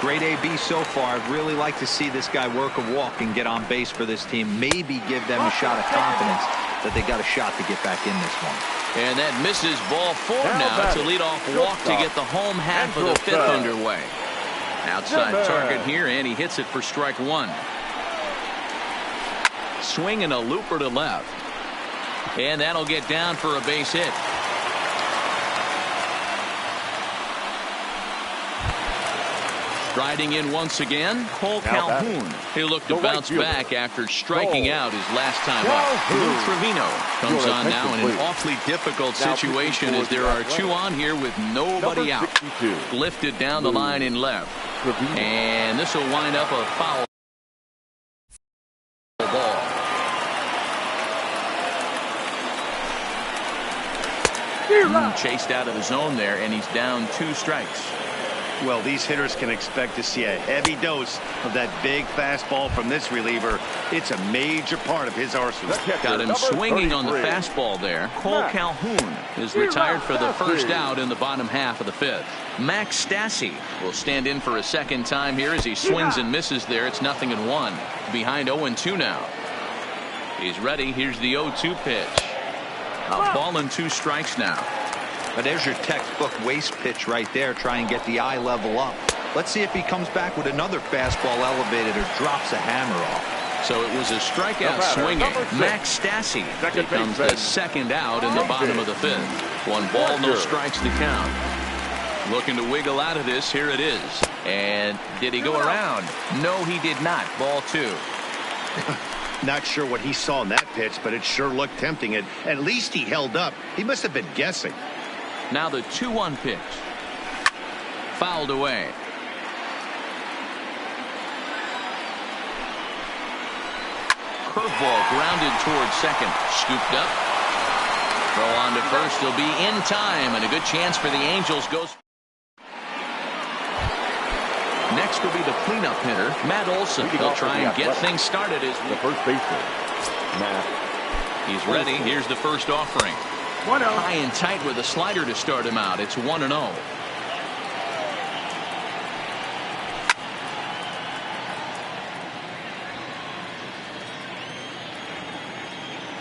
Great AB so far. I'd really like to see this guy work a walk and get on base for this team. Maybe give them a shot of confidence that they got a shot to get back in this one.
And that misses ball 4 now to lead off walk to get the home half of the 5th underway. Outside target here, and he hits it for strike 1. Swing and a looper to left. And that'll get down for a base hit. Striding in once again, Cole
Now
Calhoun. He'll look to
the right
bounce
fielder.
back after striking
Cole
out his last time up. Lou
Calhoun.
Trevino comes
Your
on now in
attention,
an
please.
awfully difficult
Now
situation
pitching
as
for
there
the
are
Athletics.
two on here with nobody
Number
out.
62.
Lifted down the
Lou
line in left.
Trevino.
And this will wind up a foul ball. Chased out of the zone there, and he's down 2 strikes.
Well, these hitters can expect to see a heavy dose of that big fastball from this reliever. It's a major part of his arsenal.
The catcher,
Got him
number
swinging on the
33.
fastball there. Cole
Max
Calhoun is retired for the first
Stassi.
out in the bottom half of the 5th. Max Stassi will stand in for a second time here as he swings and misses there. It's 0-1. Behind 0-2 now. He's ready. Here's the 0-2 pitch. A ball and 2 strikes now.
But there's your textbook waste pitch right there. Try and get the eye level up. Let's see if he comes back with another fastball elevated or drops a hammer off.
So it was a strikeout
The batter,
swinging.
number 6.
Max Stassi
Second
becomes the
baseman.
second out in the bottom of the 5th. 1 ball, no
Roger.
strikes to count. Looking to wiggle out of this. Here it is. And did he go around? No, he did not. Ball 2.
Not sure what he saw in that pitch, but it sure looked tempting. At least he held up. He must have been guessing.
Now the 2-1 pitch. Fouled away. Curveball grounded towards second. Scooped up. Throw on to first. He'll be in time, and a good chance for the Angels goes. Next will be the cleanup hitter, Matt Olson.
Leading
He'll
off
try
for the
and get
Athletics.
things started as
The first baseman, Matt.
he's ready. Here's the first offering.
1-0.
High and tight with a slider to start him out. It's 1-0.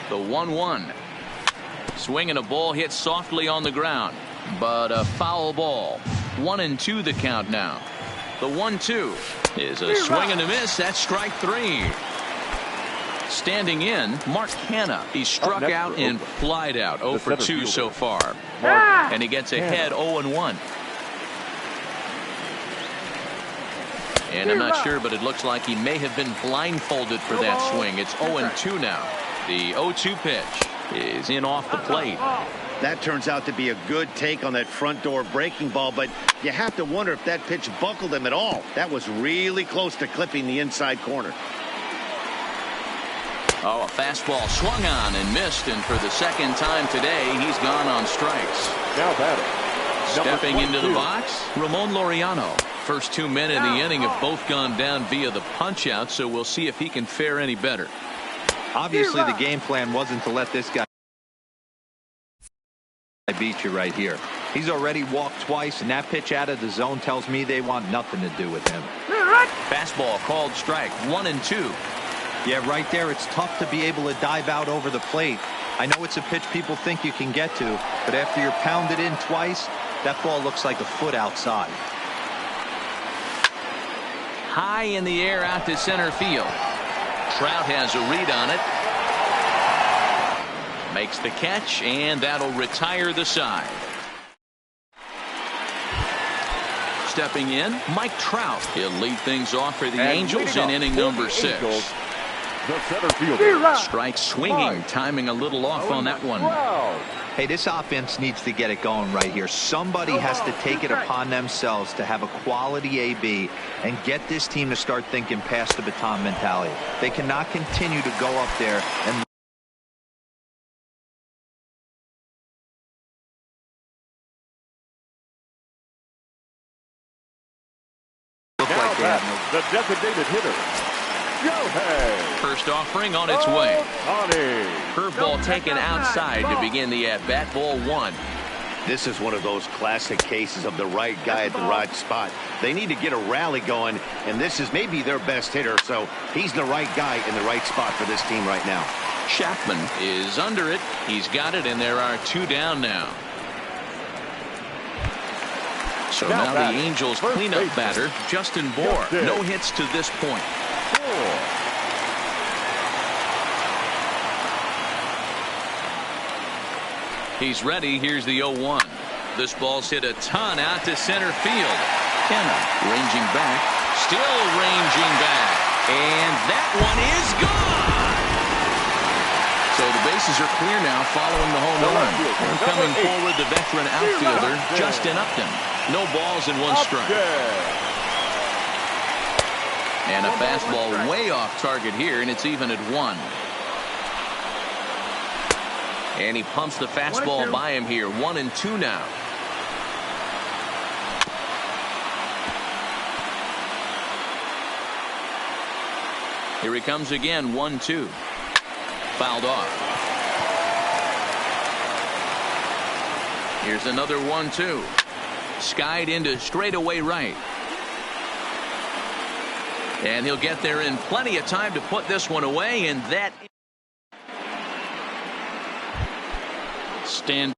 The 1-1. Swinging a ball hit softly on the ground, but a foul ball. 1-2 the count now. The 1-2 is a swing and a miss. That's strike 3. Standing in, Mark Hanna. He struck
next
out
for
and
Oakland,
flied out. 0
the
for
center
2
fielder.
so far.
Ah!
And he gets ahead 0-1. And I'm not sure, but it looks like he may have been blindfolded for that swing. It's 0-2 now. The 0-2 pitch is in off the plate.
That turns out to be a good take on that front door breaking ball, but you have to wonder if that pitch buckled him at all. That was really close to clipping the inside corner.
Oh, a fastball swung on and missed, and for the second time today, he's gone on strikes.
Now batting.
Stepping into the
22.
box, Ramon Laureano. First 2 men in the inning have both gone down via the punch out, so we'll see if he can fare any better.
Obviously, the game plan wasn't to let this guy beat you right here. He's already walked twice, and that pitch out of the zone tells me they want nothing to do with him.
Fastball called strike. 1-2.
Yeah, right there, it's tough to be able to dive out over the plate. I know it's a pitch people think you can get to, but after you're pounded in twice, that ball looks like a foot outside.
High in the air out to center field. Trout has a read on it. Makes the catch, and that'll retire the side. Stepping in, Mike Trout. He'll lead things off for the
And
Angels
leading
in
up
inning
for the
number 6.
Angels, the center fielder.
Strike swinging, timing a little off on that one.
Wow.
Hey, this offense needs to get it going right here. Somebody has to take it upon themselves to have a quality AB and get this team to start thinking past the baton mentality. They cannot continue to go up there and look
Now
like they have no.
batting, the designated hitter, Yohei
First offering on its way.
Ohtani.
Curveball taken outside to begin the at-bat. Ball 1.
This is one of those classic cases of the right guy at the right spot. They need to get a rally going, and this is maybe their best hitter, so he's the right guy in the right spot for this team right now.
Chapman is under it. He's got it, and there are 2 down now. So
Now
now the
batting,
Angels
first
cleanup
baseman,
batter, Justin Bour.
Justin.
No hits to this point.
4.
He's ready. Here's the 0-1. This ball's hit a ton out to center field. Kenna ranging back. Still ranging back. And that one is gone. So the bases are clear now following the home run. And coming forward, the veteran outfielder, Justin Upton. No balls and 1 strike. And a fastball way off target here, and it's even at 1. And he pumps the fastball by him here. 1-2 now. Here he comes again. 1-2. Fouled off. Here's another 1-2. Skied into straightaway right. And he'll get there in plenty of time to put this one away, and that stand.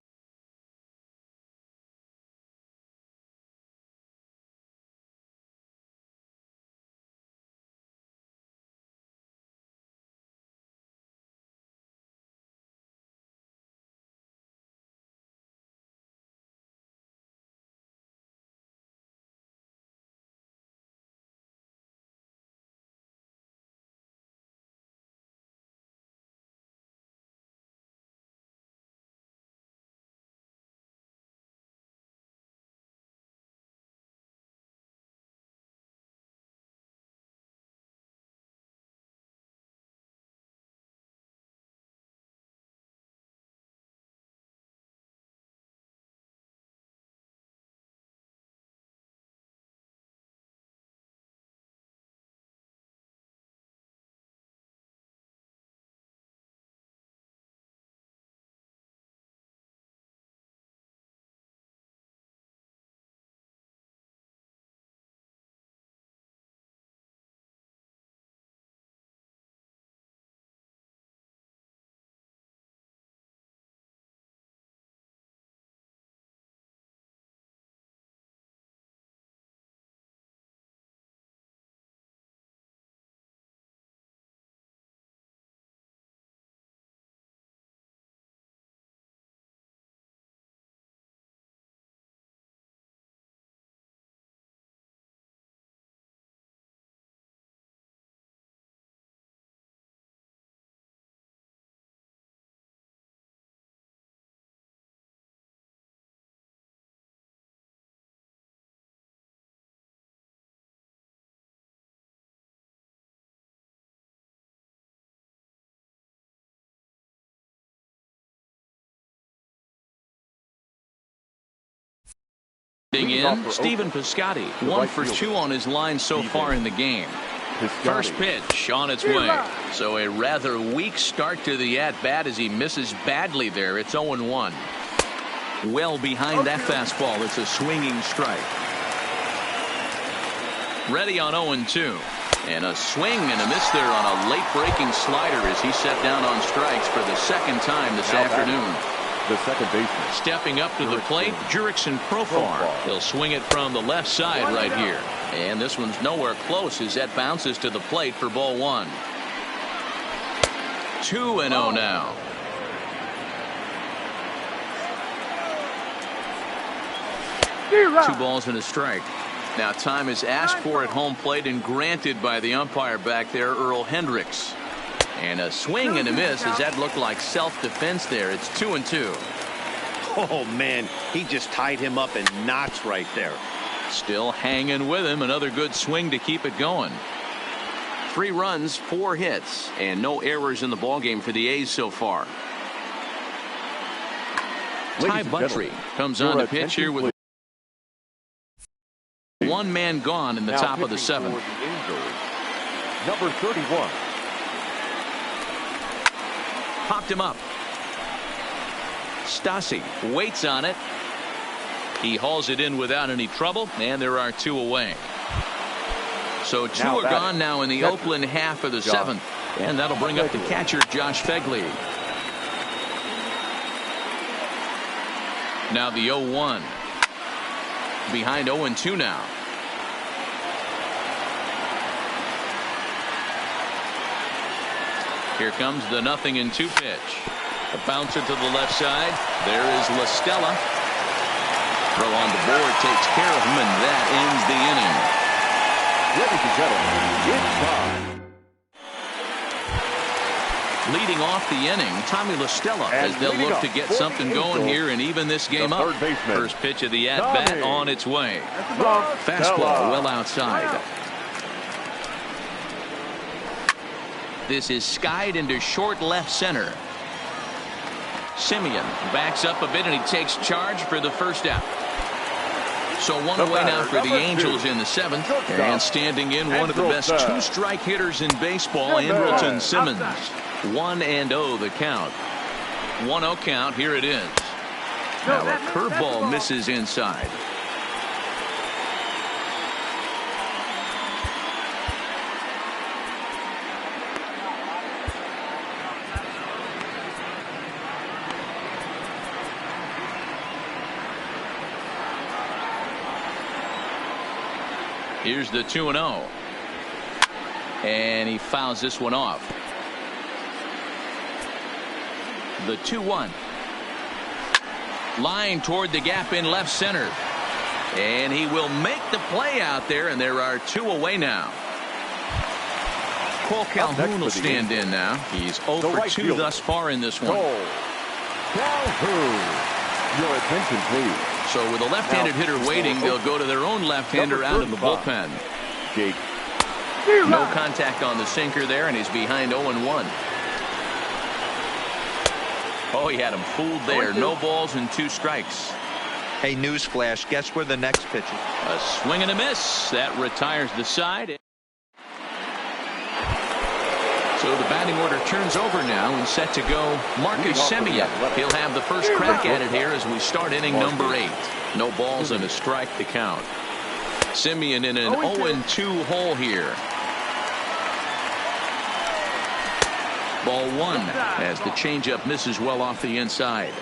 In Stephen Piscotty, 1 for 2 on his line so far in the game. First pitch on its way. So a rather weak start to the at-bat as he misses badly there. It's 0-1. Well behind that fastball. It's a swinging strike. Ready on 0-2. And a swing and a miss there on a late breaking slider as he set down on strikes for the 2nd time this afternoon.
The second baseman.
Stepping up to the plate, Jurickson Profar. He'll swing it from the left side right here. And this one's nowhere close as that bounces to the plate for ball 1. 2-0 now. Two balls and a strike. Now time is asked for at home plate and granted by the umpire back there, Earl Hendricks. And a swing and a miss as that looked like self-defense there. It's 2-2.
Oh, man, he just tied him up in knots right there.
Still hanging with him. Another good swing to keep it going. 3 runs, 4 hits, and no errors in the ballgame for the A's so far. Ty Buttrey comes on to pitch here with 1 man gone in the top of the 7th.
Number 31.
Popped him up. Stassi waits on it. He hauls it in without any trouble, and there are 2 away. So 2 are gone now in the Oakland half of the 7th, and that'll bring up the catcher, Josh Phegley. Now the 0-1. Behind 0-2 now. Here comes the 0-2 pitch. A bouncer to the left side. There is La Stella. Throw on the board takes care of him, and that ends the inning.
Ladies and gentlemen, it's time.
Leading off the inning, Tommy La Stella, as they'll look to get something going here and even this game up. First pitch of the at-bat on its way. Fastball well outside. This is skied into short left center. Simeon backs up a bit and he takes charge for the first out. So one away now for the Angels in the seventh. And standing in, one of the best two-strike hitters in baseball, Andrelton Simmons. 1-0 the count. 1-0 count. Here it is. Now a curveball misses inside. Here's the 2-0. And he fouls this one off. The 2-1. Line toward the gap in left center. And he will make the play out there, and there are two away now. Cole Calhoun will stand in now. He's 0 for 2 thus far in this one.
Calhoun. Your attention, please.
So with a left-handed hitter waiting, they'll go to their own left-hander out of the bullpen.
Jake.
No contact on the sinker there, and he's behind 0-1. Oh, he had him fooled there. No balls and 2 strikes.
Hey, newsflash, guess where the next pitch is?
A swing and a miss. That retires the side. So the batting order turns over now and set to go Marcus Semien. He'll have the first crack at it here as we start inning number 8. No balls and a strike to count. Semien in an 0-2 hole here. Ball 1 as the changeup misses well off the inside.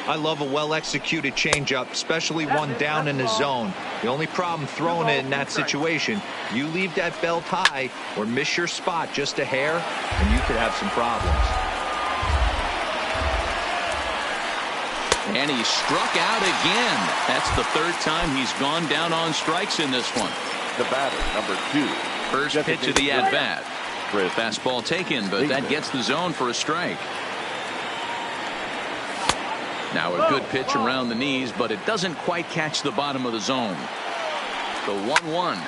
I love a well-executed changeup, especially one down in the zone. The only problem throwing it in that situation, you leave that belt high or miss your spot just a hair, and you could have some problems.
And he struck out again. That's the 3rd time he's gone down on strikes in this one.
The batter, number 2.
First pitch of the at-bat. Fastball taken, but that gets the zone for a strike. Now a good pitch around the knees, but it doesn't quite catch the bottom of the zone. The 1-1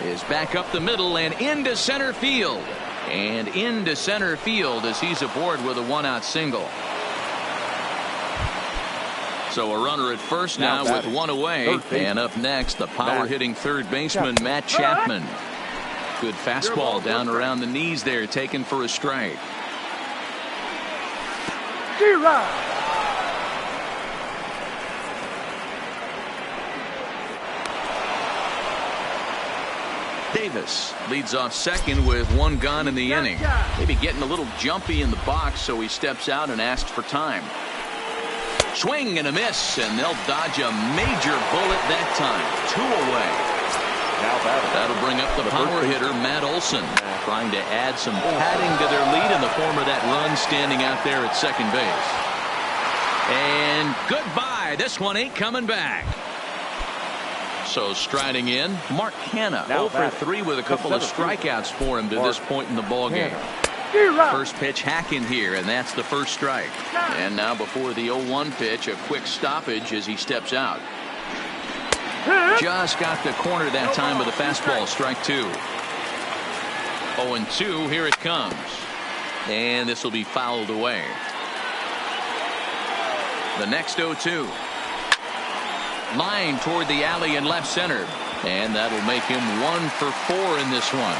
is back up the middle and into center field. And into center field as he's aboard with a 1-out single. So a runner at first now with 1 away. And up next, the power-hitting third baseman, Matt Chapman. Good fastball down around the knees there, taken for a strike. Davis leads off second with 1 gone in the inning. Maybe getting a little jumpy in the box, so he steps out and asks for time. Swing and a miss, and they'll dodge a major bullet that time. 2 away. That'll bring up the power hitter, Matt Olson, trying to add some padding to their lead in the form of that run standing out there at second base. And goodbye. This one ain't coming back. So striding in, Mark Hanna, 0 for 3 with a couple of strikeouts for him to this point in the ballgame. First pitch hack in here, and that's the first strike. And now before the 0-1 pitch, a quick stoppage as he steps out. Just got the corner that time with a fastball, strike 2. 0-2, here it comes. And this will be fouled away. The next 0-2. Line toward the alley in left center. And that'll make him 1 for 4 in this one.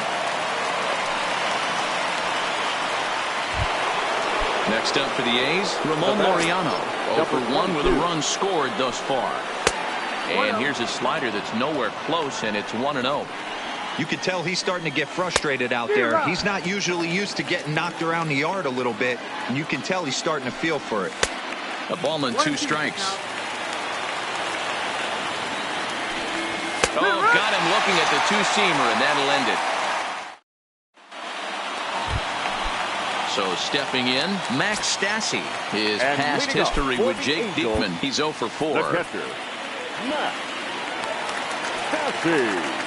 Next up for the A's, Ramon Laureano. 0 for 1 with a run scored thus far. And here's a slider that's nowhere close, and it's 1-0.
You could tell he's starting to get frustrated out there. He's not usually used to getting knocked around the yard a little bit, and you can tell he's starting to feel for it.
A ball and 2 strikes. Oh, got him looking at the 2-seamer, and that'll end it. So stepping in, Max Stassi. His past history with Jake Diekman. He's 0 for 4.
Matt Stassi.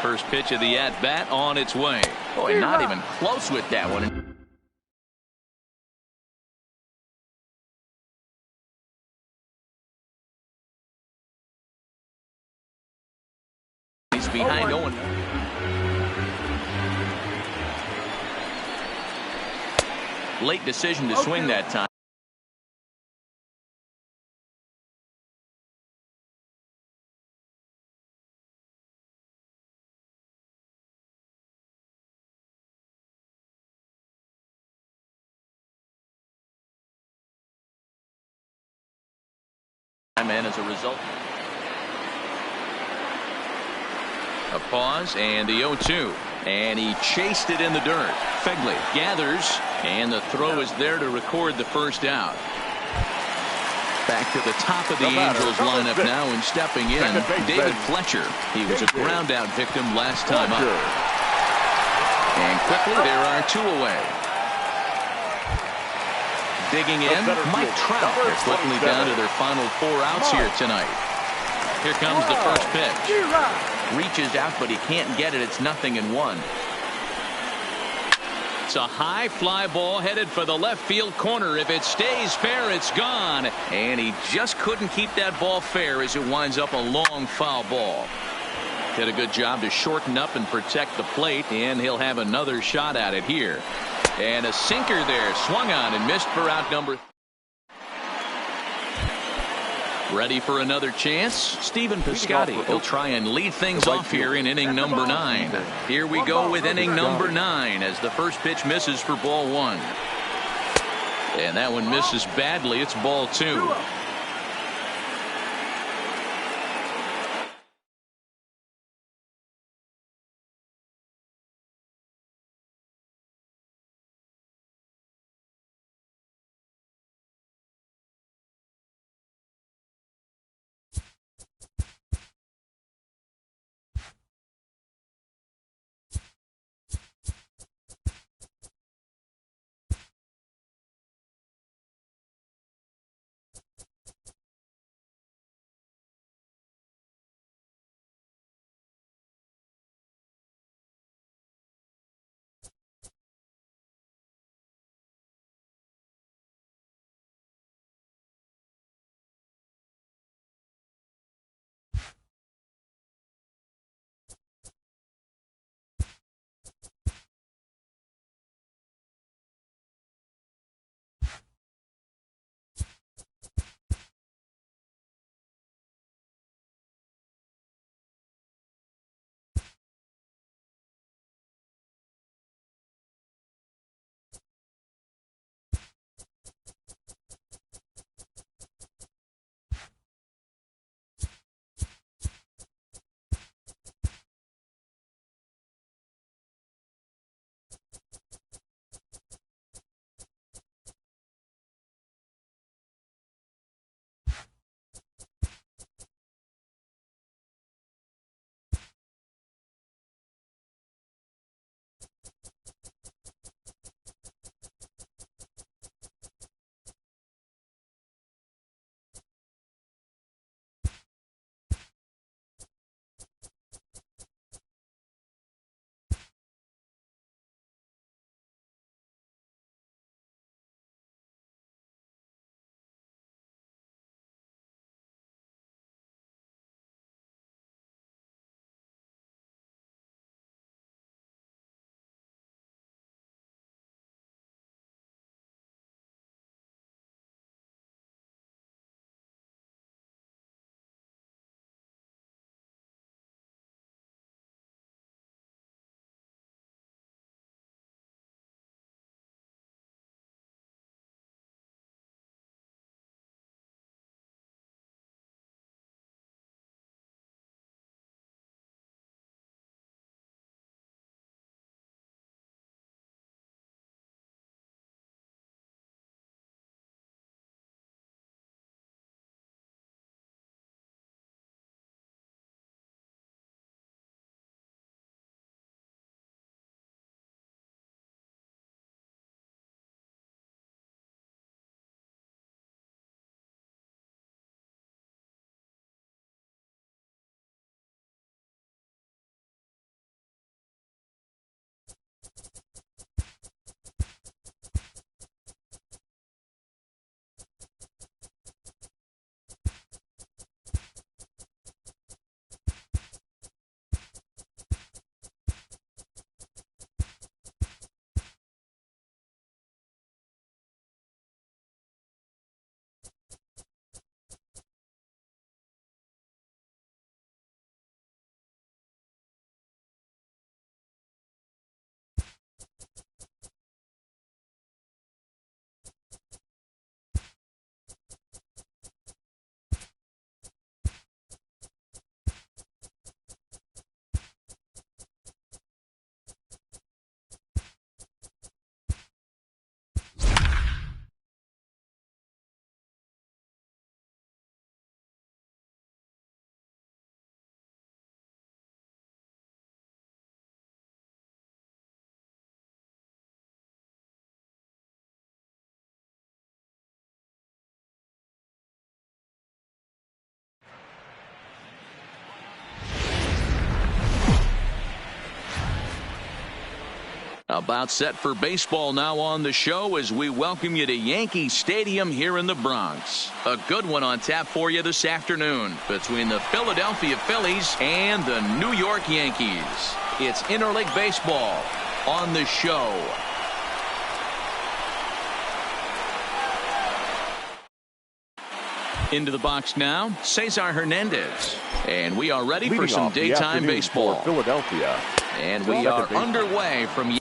First pitch of the at-bat on its way. Boy, not even close with that one. He's behind 0-1. Late decision to swing that time. And as a result, a pause and the 0-2, and he chased it in the dirt. Phegley gathers, and the throw is there to record the first out. Back to the top of the Angels lineup now, and stepping in, David Fletcher. He was a ground out victim last time up. And quickly there are two away. Digging in, Mike Trout. They're quickly down to their final 4 outs here tonight. Here comes the first pitch. Reaches out, but he can't get it. It's 0-1. It's a high fly ball headed for the left field corner. If it stays fair, it's gone. And he just couldn't keep that ball fair as it winds up a long foul ball. Did a good job to shorten up and protect the plate, and he'll have another shot at it here. And a sinker there, swung on and missed for out number. Ready for another chance? Stephen Piscotty. He'll try and lead things off here in inning number 9. Here we go with inning number 9 as the first pitch misses for ball 1. And that one misses badly. It's ball 2. About set for baseball now on the show as we welcome you to Yankee Stadium here in the Bronx. A good one on tap for you this afternoon between the Philadelphia Phillies and the New York Yankees. It's interleague baseball on the show. Into the box now, Cesar Hernandez. And we are ready for some daytime baseball.
Philadelphia.
And we are underway from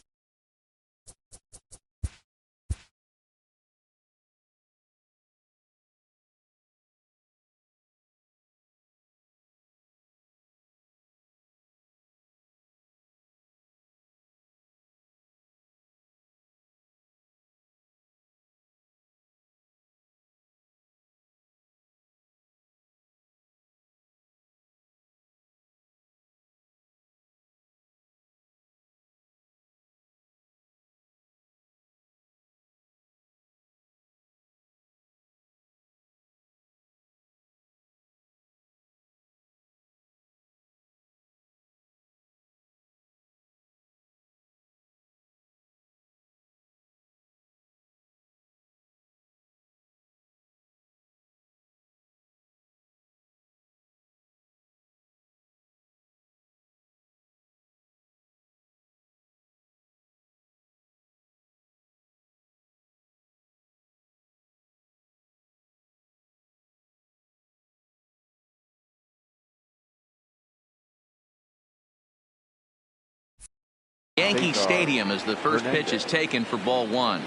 Yankee Stadium as the first pitch is taken for ball one.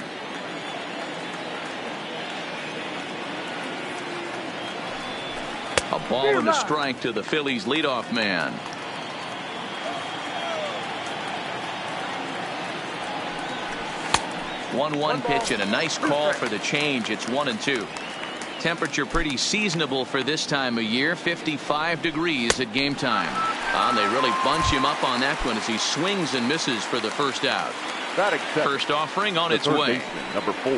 A ball and a strike to the Phillies leadoff man. One pitch and a nice call for the change. It's 1-2. Temperature pretty seasonable for this time of year. 55 degrees at game time. And they really bunch him up on that one as he swings and misses for the first out. First offering on its way.
Number 4.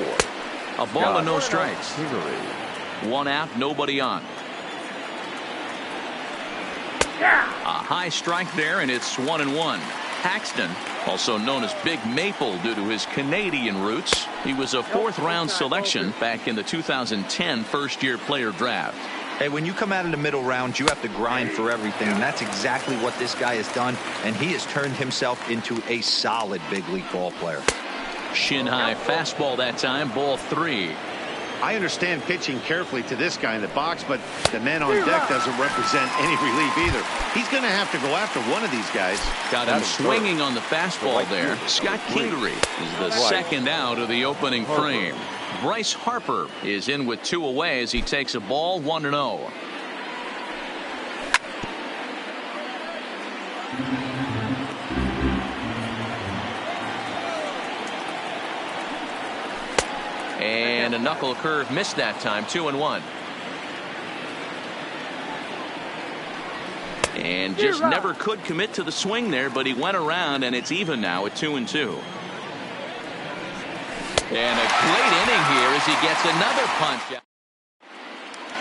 A ball and no strikes. One out, nobody on. A high strike there, and it's 1-1. Paxton, also known as Big Maple due to his Canadian roots. He was a 4th-round selection back in the 2010 first-year player draft.
Hey, when you come out of the middle round, you have to grind for everything, and that's exactly what this guy has done, and he has turned himself into a solid big league ball player.
Shin-high fastball that time, ball 3.
I understand pitching carefully to this guy in the box, but the man on deck doesn't represent any relief either. He's going to have to go after one of these guys.
Got him swinging on the fastball there. Scott Kingery is the second out of the opening frame. Bryce Harper is in with 2 away as he takes a ball 1-0. And a knuckle curve missed that time. 2-1. And just never could commit to the swing there, but he went around, and it's even now at 2-2. And a great inning here as he gets another punch.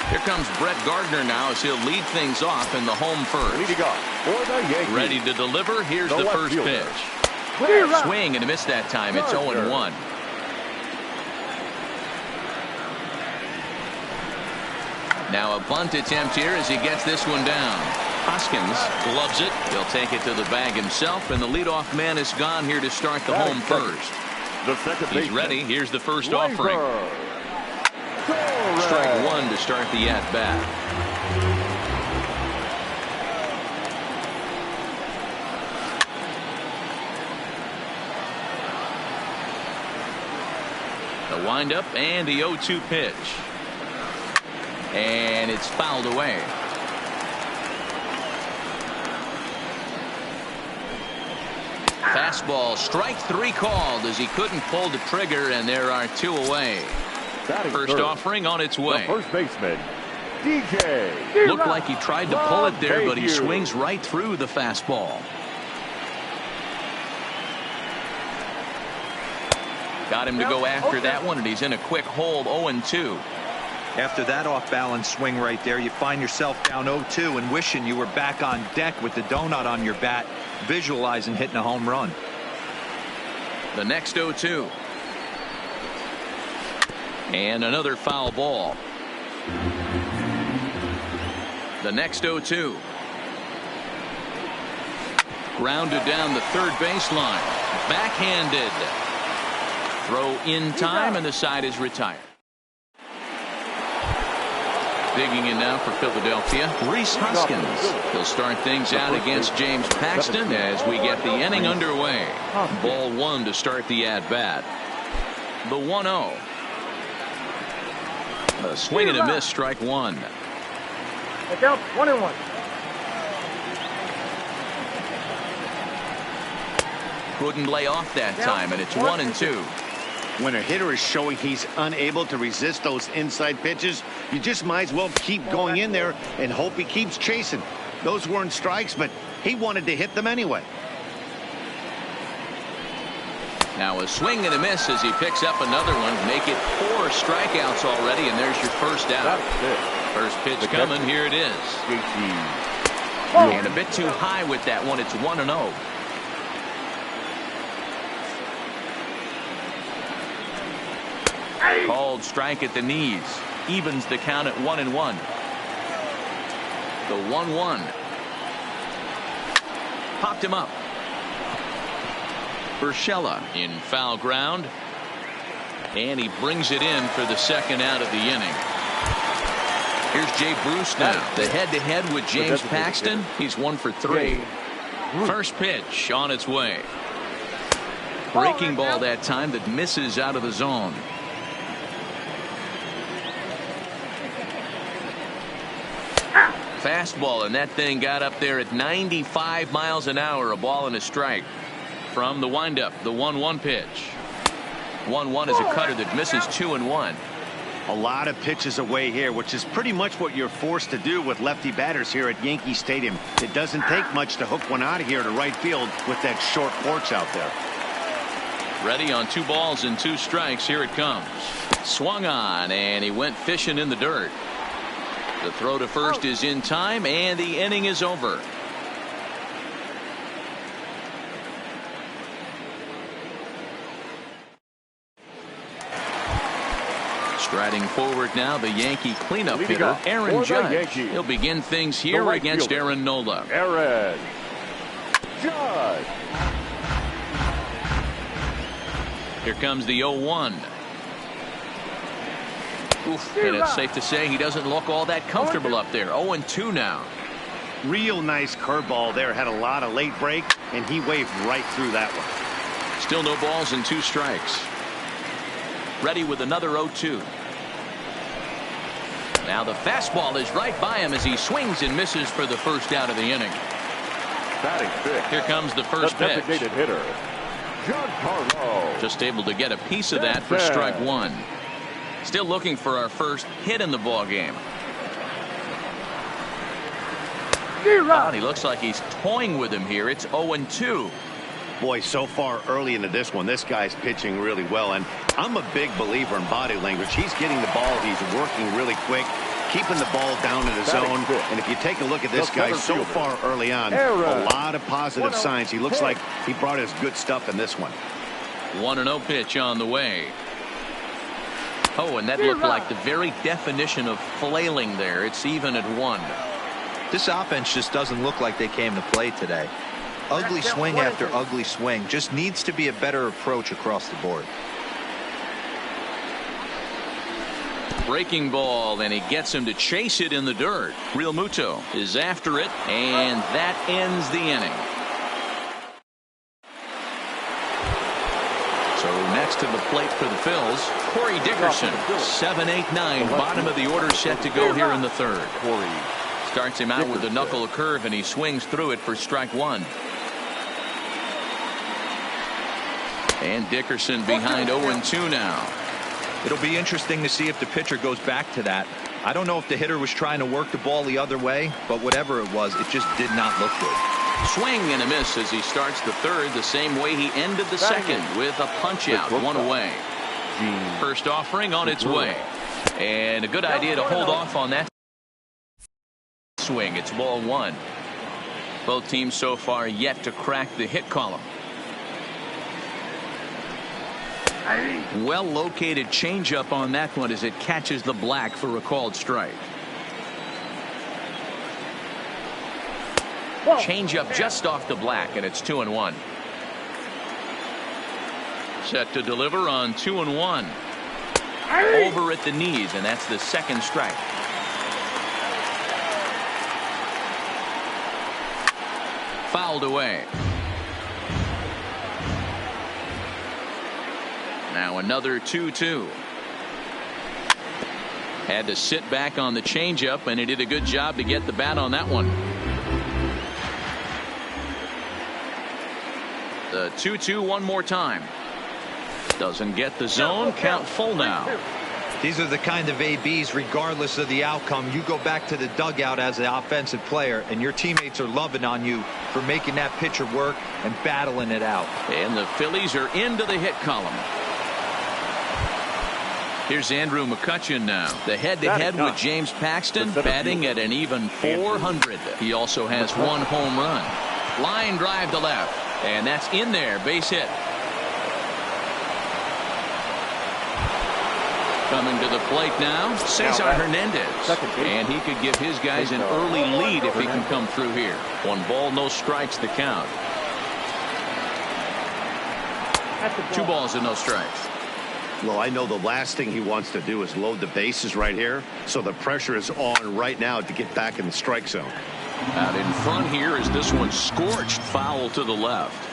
Here comes Brett Gardner now as he'll lead things off in the home first.
Leading off for the Yankees.
Ready to deliver. Here's the first pitch. Swing and a miss that time. It's 0-1. Now a bunt attempt here as he gets this one down. Hoskins gloves it. He'll take it to the bag himself, and the leadoff man is gone here to start the home first. He's ready. Here's the first offering. Strike 1 to start the at-bat. The windup and the 0-2 pitch. And it's fouled away. Fastball, strike 3 called as he couldn't pull the trigger, and there are 2 away. First offering on its way.
The first baseman, DJ.
Looked like he tried to pull it there, but he swings right through the fastball. Got him to go after that one, and he's in a quick hold. 0-2.
After that off-balance swing right there, you find yourself down 0-2 and wishing you were back on deck with the donut on your bat, visualizing hitting a home run.
The next 0-2. And another foul ball. The next 0-2. Grounded down the third baseline. Backhanded. Throw in time, and the side is retired. Digging in now for Philadelphia, Rhys Hoskins. He'll start things out against James Paxton as we get the inning underway. Ball one to start the at-bat. The 1-0. A swing and a miss, strike one.
Look out, 1-1.
Couldn't lay off that time, and it's 1-2.
When a hitter is showing he's unable to resist those inside pitches, you just might as well keep going in there and hope he keeps chasing. Those weren't strikes, but he wanted to hit them anyway.
Now a swing and a miss as he picks up another one. Make it 4 strikeouts already, and there's your first out. First pitch coming. Here it is. And a bit too high with that one. It's 1-0. Called strike at the knees. Evens the count at 1-1. The 1-1. Popped him up. Urshela in foul ground. And he brings it in for the second out of the inning. Here's Jay Bruce now. The head-to-head with James Paxton. He's 1 for 3. First pitch on its way. Breaking ball that time that misses out of the zone. Fastball, and that thing got up there at 95 miles an hour. A ball and a strike. From the windup, the 1-1 pitch. 1-1 is a cutter that misses 2-1.
A lot of pitches away here, which is pretty much what you're forced to do with lefty batters here at Yankee Stadium. It doesn't take much to hook one out of here to right field with that short porch out there.
Ready on 2 balls and 2 strikes. Here it comes. Swung on, and he went fishing in the dirt. The throw to first is in time, and the inning is over. Striding forward now, the Yankee cleanup hitter, Aaron Judge. He'll begin things here against Aaron Nola.
Aaron Judge.
Here comes the 0-1. Oof, and it's safe to say he doesn't look all that comfortable up there. 0-2 now.
Real nice curveball there. Had a lot of late break, and he waved right through that one.
Still no balls and 2 strikes. Ready with another 0-2. Now the fastball is right by him as he swings and misses for the first out of the inning.
Batting fifth.
Here comes the first pitch.
Designated hitter, Giancarlo.
Just able to get a piece of that for strike one. Still looking for our first hit in the ball game. And he looks like he's toying with him here. It's 0-2.
Boy, so far early into this one, this guy's pitching really well, and I'm a big believer in body language. He's getting the ball, he's working really quick, keeping the ball down in the zone. And if you take a look at this guy so far early on, a lot of positive signs. He looks like he brought his good stuff in this one.
1-0 pitch on the way. Oh, and that looked like the very definition of flailing there. It's even at 1.
This offense just doesn't look like they came to play today. Ugly swing after ugly swing. Just needs to be a better approach across the board.
Breaking ball, and he gets him to chase it in the dirt. Real Muto is after it, and that ends the inning. So next to the plate for the Phils, Corey Dickerson. 7-8-9, bottom of the order set to go here in the third.
Corey
starts him out with a knuckle curve, and he swings through it for strike one. And Dickerson behind 0-2 now.
It'll be interesting to see if the pitcher goes back to that. I don't know if the hitter was trying to work the ball the other way, but whatever it was, it just did not look good.
Swing and a miss as he starts the third, the same way he ended the second, with a punch out, 1 away. First offering on its way. And a good idea to hold off on that swing. It's ball 1. Both teams so far yet to crack the hit column. Well located changeup on that one as it catches the black for a called strike. Changeup just off the black, and it's 2-1. Set to deliver on 2-1. Over at the knees, and that's the second strike. Fouled away. Now another 2-2. Had to sit back on the changeup, and he did a good job to get the bat on that one. The 2-2 one more time. Doesn't get the zone. Count full now.
These are the kind of ABs, regardless of the outcome, you go back to the dugout as an offensive player, and your teammates are loving on you for making that pitcher work and battling it out.
And the Phillies are into the hit column. Here's Andrew McCutchen now. The head-to-head with James Paxton, batting at an even .400. He also has one home run. Line drive to left, and that's in there. Base hit. Coming to the plate now, Cesar Hernandez. And he could give his guys an early lead if he can come through here. 1 ball, no strikes the count. 2 balls and no strikes.
Well, I know the last thing he wants to do is load the bases right here, so the pressure is on right now to get back in the strike zone.
Out in front here is this one scorched, foul to the left.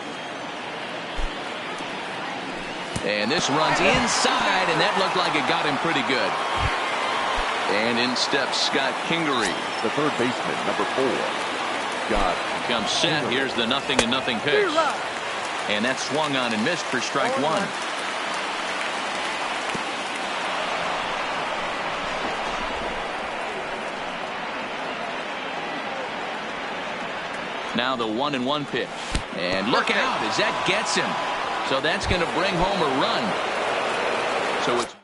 And this runs inside, and that looked like it got him pretty good. And in steps Scott Kingery.
The third baseman, number 4. Scott
comes set. Here's the 0-0 pitch. And that's swung on and missed for strike 1. Now the 1-1 pitch. And look out as that gets him. So that's going to bring home a run. So it's